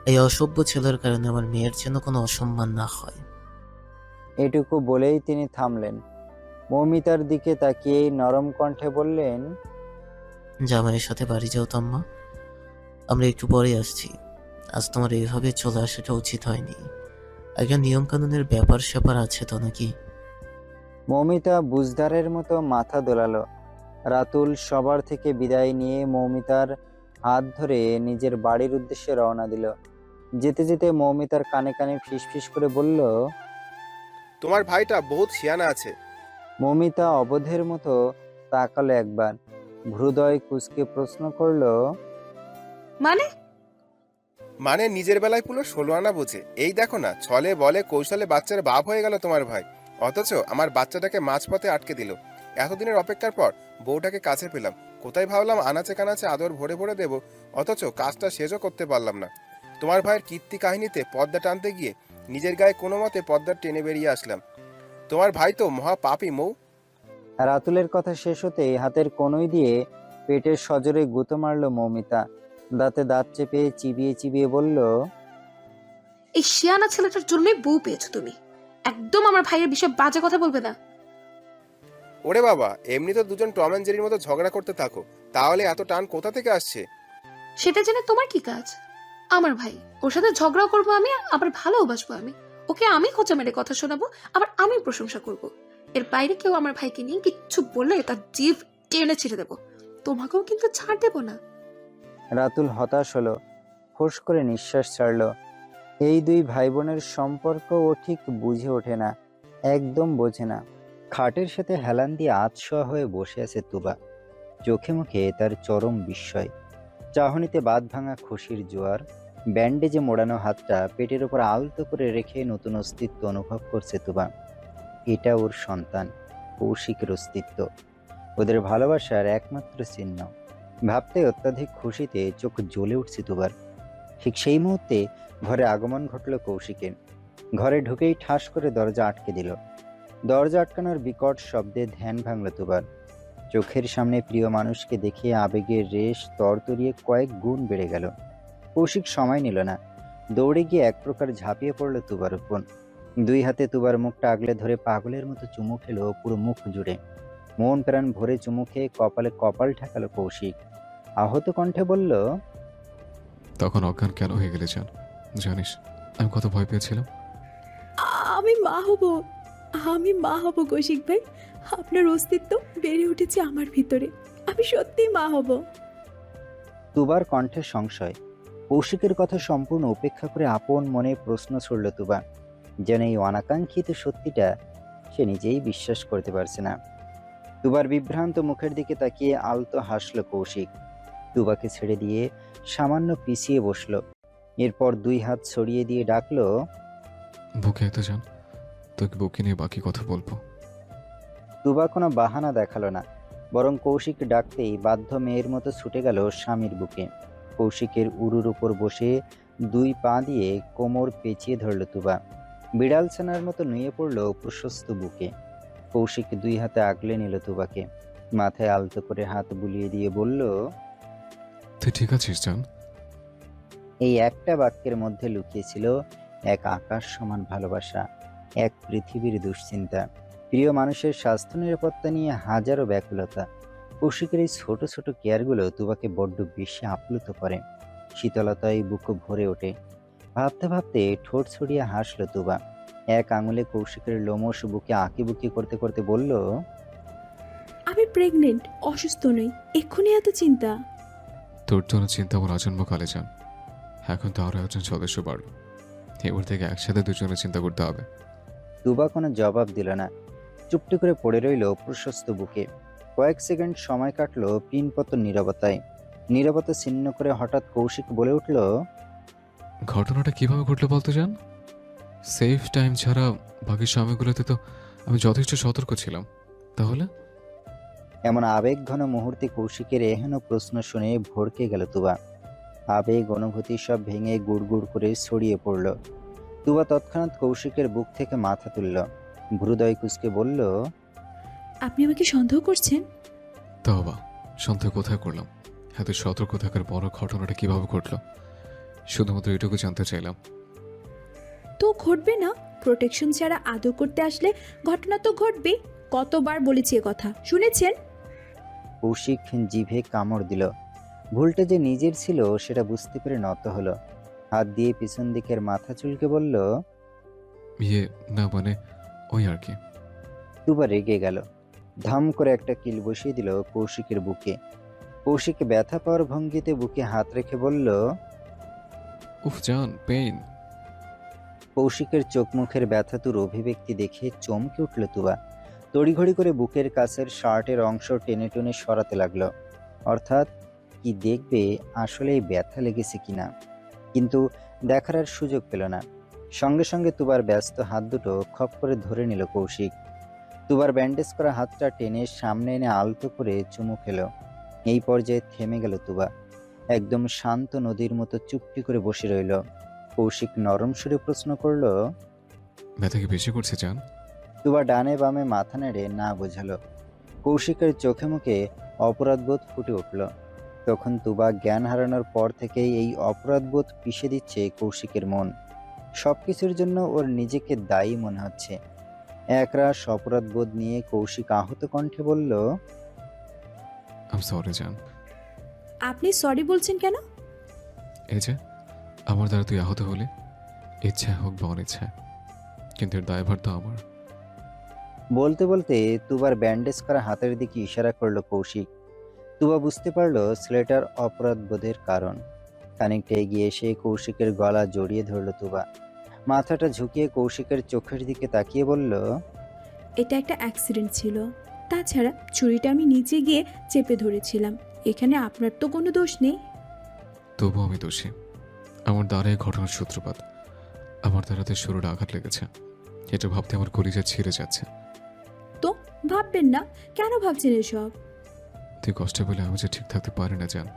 এই অসভ্য ছেলের কারণে আমার মেয়ের যেন কোনো অসম্মান না হয়। এটুকু বলেই তিনি থামলেন। মৌমিতার দিকে তাকিয়ে নরম কণ্ঠে বললেন, জামাইয়ের সাথে বাড়ি যাও তো আম্মা, আমরা একটু পরে আসছি। আজ তোমার এইভাবে চলে আসাটা উচিত হয়নি। একটা নিয়ম কানুনের ব্যাপার স্যাপার আছে তো নাকি? মৌমিতা বুঝদারের মতো মাথা দোলালো। রাতুল সবার থেকে বিদায় নিয়ে মৌমিতার হাত ধরে নিজের বাড়ির উদ্দেশ্যে রওনা দিল। যেতে যেতে মৌমিতার কানে কানে ফিসফিস করে বলল, তোমার ভাইটা বহুত শিয়ানা আছে। মৌমিতা অবোধের মতো তাকালো একবার, ভ্রুদয় কুঁচকে প্রশ্ন করলো, মানে নিজের বেলায় পুরো 16 আনা বোঝে। এই দেখো না, ছলে বলে কৌশলে বাচ্চার বাপ হয়ে গেল তোমার ভাই, অথচ আমার বাচ্চাটাকে মাঝপথে আটকে দিল। এতদিনের অপেক্ষার পর বউটাকে কাছে পেলাম, কোথায় ভাবলাম আনাচে কানাচে আদর ভরে ভরে দেব, অথচ কাজটা শেষও করতে পারলাম না। তোমার ভাইয়ের কীর্তি কাহিনীতে পর্দা টানতে গিয়ে নিজের গায়ে কোনো মতে পর্দা টেনে বেরিয়ে আসলাম। তোমার ভাই তো মহা পাপী মৌ। রাতুলের কথা শেষ হতেই হাতের কনুই দিয়ে পেটের সজোরে গুঁতো মারল মৌমিতা। দাঁতে দাঁত চেপে চিবিয়ে চিবিয়ে বলল, এই শিয়ানা ছেলেটার জন্যই বউ পেয়েছো তুমি। একদম আমার ভাইয়ের বিষয়ে বাজে কথা বলবে না। ওরে বাবা, এমনি তো দুজন টম অ্যান্ড জেরির মতো ঝগড়া করতে থাকো, তাহলে এত টান কোথা থেকে আসছে? সেটা জেনে তোমার কি কাজ? আমার ভাই, ওর সাথে ঝগড়াও করবো আমি, আবার ভালোবাসবো আমি। ওকে আমি খোঁচা মেরে কথা শোনাবো, আবার আমি প্রশংসা করব। এর বাইরে কেউ আমার ভাইকে নিয়ে কিচ্ছু বললে তার জিভ টেনে ছিঁড়ে দেবো। তোমাকেও কিন্তু ছাড় দেবো না। রাতুল হতাশ হলো, ফোঁস করে নিঃশ্বাস ছাড়ল। এই দুই ভাই বোনের সম্পর্ক ও ঠিক বুঝে ওঠে না, একদম বোঝে না। খাটের সাথে হেলান দিয়ে আতশোয়া হয়ে বসে আছে তুবা। চোখে মুখে তার চরম বিস্ময়। চাহনিতে বাঁধ ভাঙা খুশির জোয়ার। ব্যান্ডেজে মোড়ানো হাতটা পেটের উপর আলতো করে রেখে নতুন অস্তিত্ব অনুভব করছে তুবা। এটা ওর সন্তান, কৌশিকের অস্তিত্ব, ওদের ভালোবাসার একমাত্র চিহ্ন। ভাবতে অত্যাধিক খুশিতে চোখ জ্বলে উঠছে তুবার। ঠিক সেই মুহূর্তে ঘরে আগমন ঘটল কৌশিকের। ঘরে ঢুকেই ঠাস করে দরজা আটকে দিল। দরজা আটকানোর বিকট শব্দে ধ্যান ভাঙল তুবার। চোখের সামনে প্রিয় মানুষকে দেখে আবেগের রেশ তরতরিয়ে কয়েক গুণ বেড়ে গেল। কৌশিক সময় নিল না, দৌড়ে গিয়ে এক প্রকার ঝাঁপিয়ে পড়ল তুবার উপর। দুই হাতে তুবার মুখটা আগলে ধরে পাগলের মতো চুমু খেলো পুরো মুখ জুড়ে। মন প্রাণ ভরে চুমু খেয়ে কপালে কপাল ঠেকালো কৌশিক। আহত কণ্ঠে বলল, তখন অজ্ঞান কেন হয়ে গেলে জানিস আমি কত ভয় পেয়েছিলাম। আমি মা হব, আমি মা হব কৌশিক ভাই। আপনার অস্তিত্ব বেড়ে উঠেছে আমার ভিতরে, আমি সত্যিই মা হব। তুবার কণ্ঠে সংশয়। কৌশিকের কথা সম্পূর্ণ উপেক্ষা করে আপন মনে প্রশ্ন ছুড়ল তুবা, যেন এই অনাকাঙ্ক্ষিত সত্যিটা সে নিজেই বিশ্বাস করতে পারছে না। তুবার বিভ্রান্ত মুখের দিকে তাকিয়ে আলতো হাসল কৌশিক। তুবাকে ছেড়ে দিয়ে সামান্য পিছিয়ে বসল। এরপর দুই হাত ছড়িয়ে দিয়ে ডাকলো, বুকে এত যান, তোকে বুকে নিয়ে বাকি কথা বলবো। তুবা কোনো বাহানা দেখালো না, বরং কৌশিক ডাকতেই বাধ্য মেয়ের মতো ছুটে গেল স্বামীর বুকে। কৌশিকের উরুর উপর বসে 2 পা দিয়ে কোমর পেঁচিয়ে ধরল তুবা। বিড়াল ছানার মতো নুয়ে পড়ল প্রশস্ত বুকে। কৌশিক 2 হাতে আগলে নিল তুবাকে, মাথায় আলতো করে হাত বুলিয়ে দিয়ে বলল, তুই ঠিক আছিস জান? এই একটা বাক্যের মধ্যে লুকিয়েছিল এক আকাশ সমান ভালোবাসা, এক পৃথিবীর দুশ্চিন্তা, প্রিয় মানুষের স্বাস্থ্য নিরাপত্তা নিয়ে হাজারো ব্যাকুলতা। কৌশিকের এই ছোট ছোট কেয়ারগুলো তুবাকে বড্ড বেশি আপ্লুত করে। শীতলতায় বুক ভরে ওঠে। ভাবতে ভাবতে ঠোঁট ছড়িয়ে হাসল তুবা। এক আঙুলে কৌশিকের লোমশ বুকে আঁকিবুকি করতে করতে বলল, আমি প্রেগনেন্ট, অসুস্থ নই, এক্ষুনি এত চিন্তা? তোর জন্য চিন্তা আমার আজন্মকালে যান। এখন তো আরও একজন সদস্য বাড়ল, এবার থেকে একসাথে দুজনে চিন্তা করতে হবে। তুবা কোনো জবাব দিল না, চুপটি করে পড়ে রইল প্রশস্ত বুকে। কয়েক সেকেন্ড সময় কাটলো পিনপত নীরবতায়। নীরবতা ছিন্ন করে হঠাৎ কৌশিক বলে উঠল, ঘটনাটা কিভাবে ঘটলো বলতে যান? সেফ টাইম ছাড়া বাকি সময়গুলোতে তো আমি যথেষ্ট সতর্ক ছিলাম। তাহলে এমন আবেগঘন মুহূর্তে কৌশিকের এহেন প্রশ্ন শুনে ভড়কে গেল তুবা। আবেগ অনুভূতি সব ভেঙে গুড় করে ছড়িয়ে পড়ল। তুবা তৎক্ষণাৎ কৌশিকের বুক থেকে মাথা তুলল, ভ্রুদয় কুঁচকে বলল, আপনি আমাকে সন্দেহ করছেন? তাও বা সন্দেহ কোথায় করলাম? এত সতর্ক থাকার বড় ঘটনাটা কিভাবে ঘটলো শুধুমাত্র এটুকু জানতে চাইলাম। তো ঘটবে না? প্রোটেকশন ছাড়া আদর করতে আসলে ঘটনা তো ঘটবে। কতবার বলেছি এ কথা, শুনেছেন? কৌশিক জিভে কামড় দিল। ভুলটা যে নিজের ছিল সেটা বুঝতে পেরে নত হলো। হাত দিয়ে পিছন দিকের মাথা চুলকে বলল, ইয়ে না মানে ওই আর কি। তুবা রেগে গেল। ধাম করে একটা কিল বসিয়ে দিল কৌশিকের বুকে। কৌশিক ব্যথা পাওয়ার ভঙ্গিতে বুকে হাত রেখে বলল, উফ জান, পেইন। কৌশিকের চোখ মুখের ব্যথাতুর অভিব্যক্তি দেখে চমকে উঠল তুবা। তড়িঘড়ি করে বুকের কাছের শার্টের অংশ টেনে টেনে সরাতে লাগলো, অর্থাৎ কি দেখবে আসলেই ব্যথা লেগেছে কিনা। কিন্তু দেখার আর সুযোগ পেল না। সঙ্গে সঙ্গে তুবার ব্যস্ত হাত দুটো খপ করে ধরে নিল কৌশিক। তুবার ব্যান্ডেজ করা হাতটা টেনে সামনে এনে আলতো করে চুমু খেলো। এই পর্যায়ে থেমে গেল তুবা। একদম শান্ত নদীর মতো চুপটি করে বসে রইল। কৌশিক নরম সুরে প্রশ্ন করলো, ব্যথা কি বেশি করছে জান? তুবা ডানে বামে মাথা নেড়ে না বোঝালো। কৌশিকের চোখে মুখে অপরাধবোধ ফুটে উঠল। তখন তুবা জ্ঞান হারানোর পর থেকেই এই অপরাধবোধ পিষে দিচ্ছে কৌশিকের মন। সবকিছুর জন্য ওর নিজেকে দায়ী মনে হচ্ছে। একরাশ অপরাধবোধ নিয়ে কৌশিক আহত কণ্ঠে বলল, আম সরি জান। আপনি সরি বলছেন কেন? এই যে আমার দ্বারা তুই আহত হলে, ইচ্ছায় হোক বা অনিচ্ছায়, কিন্তু এর দায়ভার তো আমার। বলতে বলতে তুবার ব্যান্ডেজ করা হাতের দিকে ইশারা করলো কৌশিক। তুবা বুঝতে পারলো ছেলেটার অপরাধবোধের কারণ। খানিকটা এগিয়ে এসে কৌশিকের গলা জড়িয়ে ধরল তুবা। মাথাটা ঝুঁকিয়ে কৌশিকের চোখের দিকে তাকিয়ে বলল, এটা একটা অ্যাক্সিডেন্ট ছিল। তাছাড়া ছুরিটা আমি নিচে গিয়ে চেপে ধরেছিলাম। এখানে আপনার তো কোনো দোষ নেই। তবুও আমি দোষী। আমার দ্বারা এই ঘটনার সূত্রপাত। আমার দ্বারাতে শুরুটা আঘাত লেগেছে, এটা ভাবতে আমার কলিজা ছিঁড়ে যাচ্ছে। তো ভাববেন না, কেন ভাবছেন এসব? তুই কষ্ট পেলে আমি যে ঠিক থাকতে পারি না জান।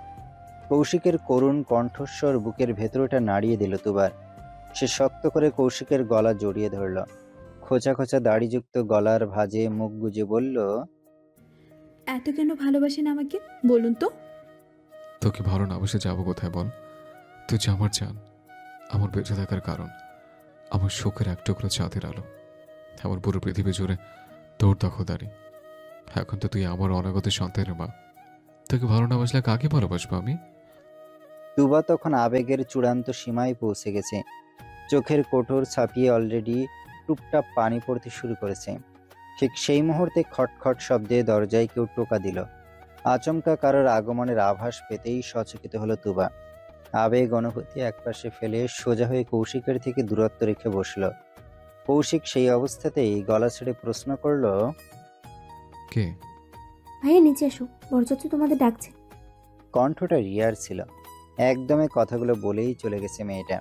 কৌশিকের করুণ কণ্ঠস্বর বুকের ভেতরটা নাড়িয়ে দিল তুবার। সে শক্ত করে কৌশিকের গলা জড়িয়ে ধরল। খোঁচা খোঁচা দাড়িযুক্ত গলার ভাঁজে মুখ গুজে বলল, এত কেন ভালোবাসেন আমাকে বলুন তো? তোকে ভালো না বসে যাবো কোথায় বল? তুই যে আমার জান, আমার বেঁচে থাকার কারণ, আমার শোকের এক টুকরো চাঁদের আলো, আমার পুরো পৃথিবী জুড়ে তোর দখলদারি। এখন তো তুই আমার অনাগত সন্তানের মা। তোকে ভালো না বাসলে কাকে ভালোবাসবো আমি? তুবা তখন আবেগের চূড়ান্ত সীমায় পৌঁছে গেছে। চোখের কোটর ছাপিয়ে অলরেডি টুপটাপ পানি পড়তে শুরু করেছে। ঠিক সেই মুহূর্তে খটখট শব্দে দরজায় কেউ টোকা দিল। আচমকা কারোর আগমনের আভাস পেতেই সচকিত হলো তুবা। আবেগ অনুভূতি একপাশে ফেলে সোজা হয়ে কৌশিকের থেকে দূরত্ব রেখে বসল। কৌশিক সেই অবস্থাতেই গলা ছেড়ে প্রশ্ন করল, কে? ভাইয়া নিচে এসো, বরযাত্রী তোমাদের ডাকছে। কণ্ঠটা রিয়ার ছিল। একদমে কথাগুলো বলেই চলে গেছে মেয়েটা।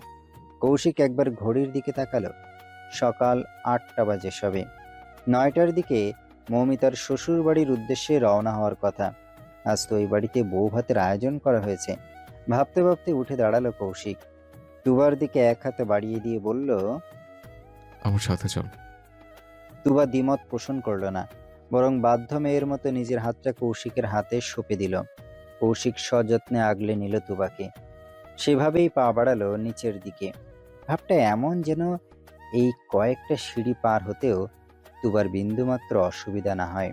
কৌশিক একবার ঘড়ির দিকে তাকালো। সকাল 8টা বাজে সবে। 9টার দিকে মৌমিতার শ্বশুর বাড়ির উদ্দেশ্যে রওনা হওয়ার কথা। আজ তো এই বাড়িতে বউ ভাতের আয়োজন করা হয়েছে। ভাবতে ভাবতে উঠে দাঁড়ালো কৌশিক। তুবার দিকে এক হাতে বাড়িয়ে দিয়ে বলল। আমার সাথে চল। তুবা দ্বিমত পোষণ করল না, বরং বাধ্য মেয়ের মতো নিজের হাতটা কৌশিকের হাতে সঁপে দিল। কৌশিক সযত্নে আগলে নিল তুবাকে। সেভাবেই পা বাড়ালো নিচের দিকে। ভাবটা এমন যেন এই কয়েকটা সিঁড়ি পার হতেও তুবার বিন্দুমাত্র অসুবিধা না হয়।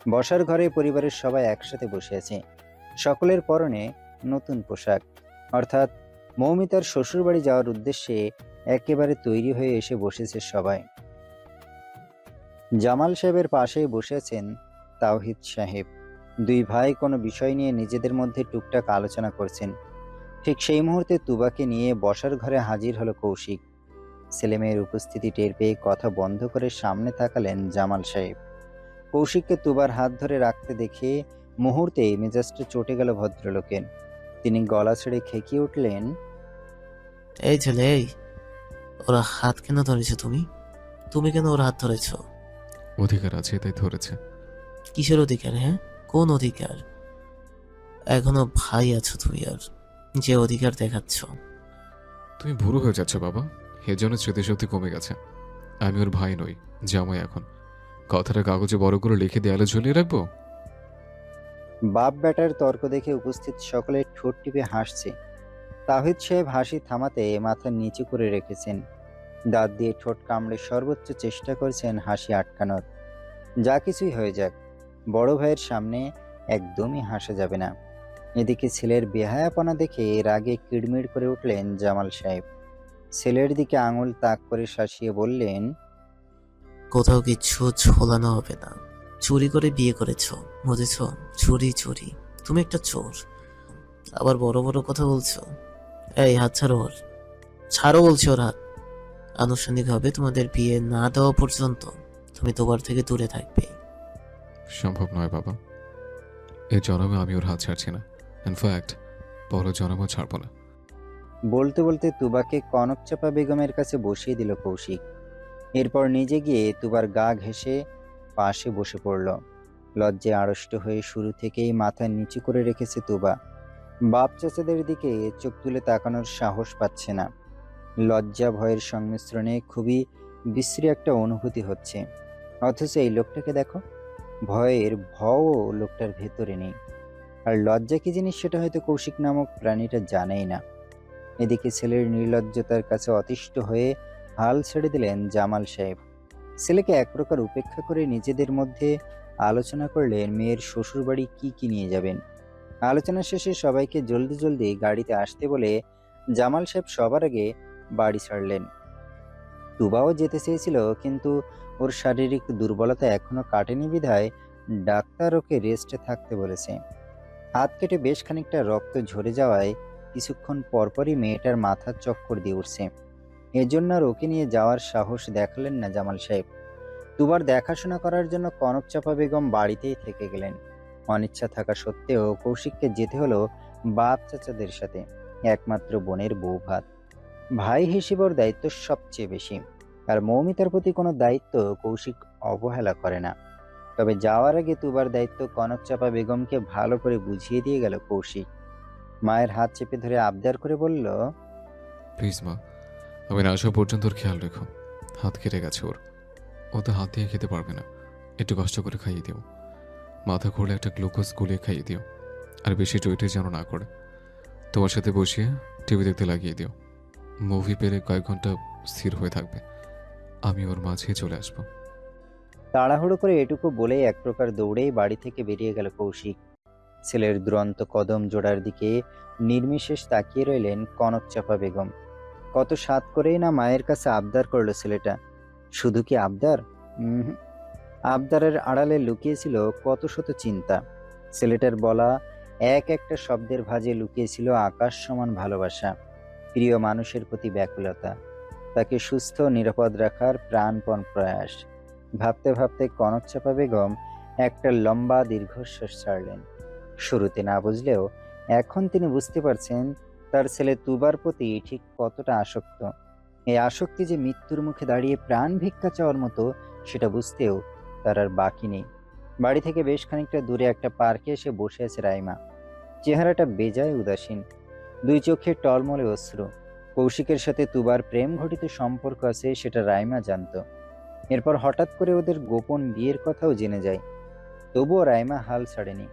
বসার ঘরে পরিবারের সবাই একসাথে বসে আছে। সকলের পরনে নতুন পোশাক, অর্থাৎ মৌমিতার শ্বশুরবাড়ি যাওয়ার উদ্দেশ্যে একেবারে তৈরি হয়ে এসে বসেছে সবাই। জামাল সাহেবের পাশেই বসে আছেন তাওহিদ সাহেব। দুই ভাই কোনো বিষয় নিয়ে নিজেদের মধ্যে টুকটাক আলোচনা করছেন। ঠিক সেই মুহূর্তে তুবাকে নিয়ে বসার ঘরে হাজির হলো কৌশিক। ছেলেমেয়ের উপস্থিতি টের পেয়ে কথা বন্ধ করে সামনে তাকালেন জামাল সাহেব। কৌশিককে তুবার হাত ধরে রাখতে দেখে মুহূর্তেই মেজাজটা চটে গেল ভদ্রলোকের। তিনি গলা ছেড়ে খেকিয়ে উঠলেন। এই ছেলে, এই ওরা হাত কেন ধরেছো? তুমি তুমি কেন ওর হাত ধরেছ? অধিকার আছে তাই ধরেছে। কিসের অধিকার? হ্যাঁ, কোন অধিকার? এখনো ভাই আছো তুই, আর যে অধিকার দেখাচ্ছ। তুমি বুড়ো হয়ে যাচ্ছ বাবা, এর জন্য স্মৃতিশক্তি কমে গেছে। আমি ওর ভাই নই, জামাই এখন। কথাটা কাগজে বড় করে লিখে দেয়ালে ঝুলিয়ে রাখবো? বাপ বেটার তর্ক দেখে উপস্থিত সকলে ঠোঁট টিপে হাসছে। তাহিদ সাহেব হাসি থামাতে মাথা নিচু করে রেখেছেন। দাঁত দিয়ে ঠোঁট কামড়ে সর্বোচ্চ চেষ্টা করছেন হাসি আটকানোর। যা কিছুই হয়ে যাক, বড় ভাইয়ের সামনে একদমই হাসা যাবে না। এদিকে ছেলের বেহায়াপনা দেখে রাগে কিড়মিড় করে উঠলেন জামাল সাহেব। ছেলের দিকে আঙুল তাক করে শাসিয়ে বললেন। কোথাও কিচ্ছু ঝোলানো হবে না। চুরি করে বিয়ে করেছ, বুঝেছ? চুরি চুরি, তুমি একটা চোর। আবার বড় বড় কথা বলছো। এই হাত ছাড়ো ওর, ছাড়ো বলছি ওর হাত। আনুষ্ঠানিকভাবে তোমাদের বিয়ে না দেওয়া পর্যন্ত তুমি তোমার থেকে দূরে থাকবে। সম্ভব নয় বাবা, এই জন্মে আমি ওর হাত ছাড়ছি না। ইনফ্যাক্ট পর জন্মও ছাড়বো না। বলতে বলতে তুবাকে কনকচাপা বেগমের কাছে বসিয়ে দিল কৌশিক। এরপর নিজে গিয়ে তুবার গা ঘেঁষে পাশে বসে পড়ল। লজ্জায় আড়ষ্ট হয়ে শুরু থেকেই মাথা নিচু করে রেখেছে তুবা। বাপ চাচাদের দিকে চোখ তুলে তাকানোর সাহস পাচ্ছে না। লজ্জা ভয়ের সংমিশ্রণে খুবই বিশ্রী একটা অনুভূতি হচ্ছে। অথচ এই লোকটাকে দেখো, ভয়ের ভয়ও লোকটার ভেতরে নেই। আর লজ্জা কি জিনিস সেটা হয়তো কৌশিক নামক প্রাণীটা জানেই না। এদিকে ছেলের নির্লজ্জতার কাছে অতিষ্ঠ হয়ে হাল ছেড়ে দিলেন জামাল সাহেব। ছেলেকে এক প্রকার উপেক্ষা করে নিজেদের মধ্যে আলোচনা করলেন মেয়ের শ্বশুরবাড়ি কি কি নিয়ে যাবেন। আলোচনা শেষে সবাইকে জলদি জলদি গাড়িতে আসতে বলে জামাল সাহেব সবার আগে বাড়ি ছাড়লেন। তুবাও যেতে চেয়েছিল, কিন্তু ওর শারীরিক দুর্বলতা এখনো কাটেনি বিধায় ডাক্তার ওকে রেস্টে থাকতে বলেছে। হাত কেটে বেশ খানিকটা রক্ত ঝরে যাওয়ায় কিছুক্ষণ পরপরই মেয়েটার মাথার চক্কর দিয়ে উঠছে। এজন্য আর ওকে নিয়ে যাওয়ার সাহস দেখালেন না জামাল সাহেব। তুবার দেখাশোনা করার জন্য কনকচাপা বেগম বাড়িতেই থেকে গেলেন। অনিচ্ছা থাকা সত্ত্বেও কৌশিককে যেতে হলো বাপ চাচাদের সাথে। একমাত্র বোনের বউ ভাত, ভাই হিসেবে ওর দায়িত্ব সবচেয়ে বেশি। আর মৌমিতার প্রতি কোনো দায়িত্ব কৌশিক অবহেলা করে না। তবে যাওয়ার আগে তুবার দায়িত্ব কনকচাপা বেগমকে ভালো করে বুঝিয়ে দিয়ে গেল কৌশিক। মায়ের হাত চেপে ধরে আবদার করে বলল। প্লিজ মা, আমি না আসা পর্যন্ত ওর খেয়াল রেখো। হাত কেটে গেছে ওর, ও তো হাত দিয়ে খেতে পারবে না। একটু কষ্ট করে খাইয়ে দিও। মাথা ঘুরলে একটা গ্লুকোজ গুলিয়ে খাইয়ে দিও। আর বেশি টইটে যেন না করে। তোমার সাথে বসিয়ে টিভি দেখতে লাগিয়ে দিও। মুভি পেলে কয়েক ঘন্টা স্থির হয়ে থাকবে। আমি ওর মাঝে চলে আসবো। তাড়াহুড়ো করে এটুকু বলেই এক প্রকার দৌড়েই বাড়ি থেকে বেরিয়ে গেল কৌশিক। ছেলের দুরন্ত কদম জোড়ার দিকে নির্বিশেষ তাকিয়ে রইলেন কনকচাপা বেগম। কত সাধ করেই না মায়ের কাছে আবদার করলো ছেলেটা। শুধু কি আবদার? আবদারের আড়ালে লুকিয়েছিল কত শত চিন্তা। ছেলেটার বলা এক একটা শব্দের ভাঁজে লুকিয়েছিল আকাশ সমান ভালোবাসা, প্রিয় মানুষের প্রতি ব্যাকুলতা, তাকে সুস্থ নিরাপদ রাখার প্রাণপণ প্রয়াস। ভাবতে ভাবতে কনকচাপা বেগম একটা লম্বা দীর্ঘশ্বাস ছাড়লেন। শুরুতে না বুঝলেও এখন তিনি বুঝতে পারছেন তার ছেলে তুবার প্রতি ঠিক কতটা আসক্ত। এই আসক্তি যে মৃত্যুর মুখে দাঁড়িয়ে প্রাণ ভিক্ষা চাওয়ার মতো, সেটা বুঝতেও তার আর বাকি নেই। বাড়ি থেকে বেশ খানিকটা দূরে একটা পার্কে এসে বসে আছে রাইমা। চেহারাটা বেজায় উদাসীন, দুই চোখে টলমলে অশ্রু। কৌশিকের সাথে তুবার প্রেম ঘটিত সম্পর্ক আছে, সেটা রাইমা জানতো। এরপর হঠাৎ করে ওদের গোপন বিয়ের কথাও জেনে যায়। তবুও রাইমা হাল ছাড়েনি।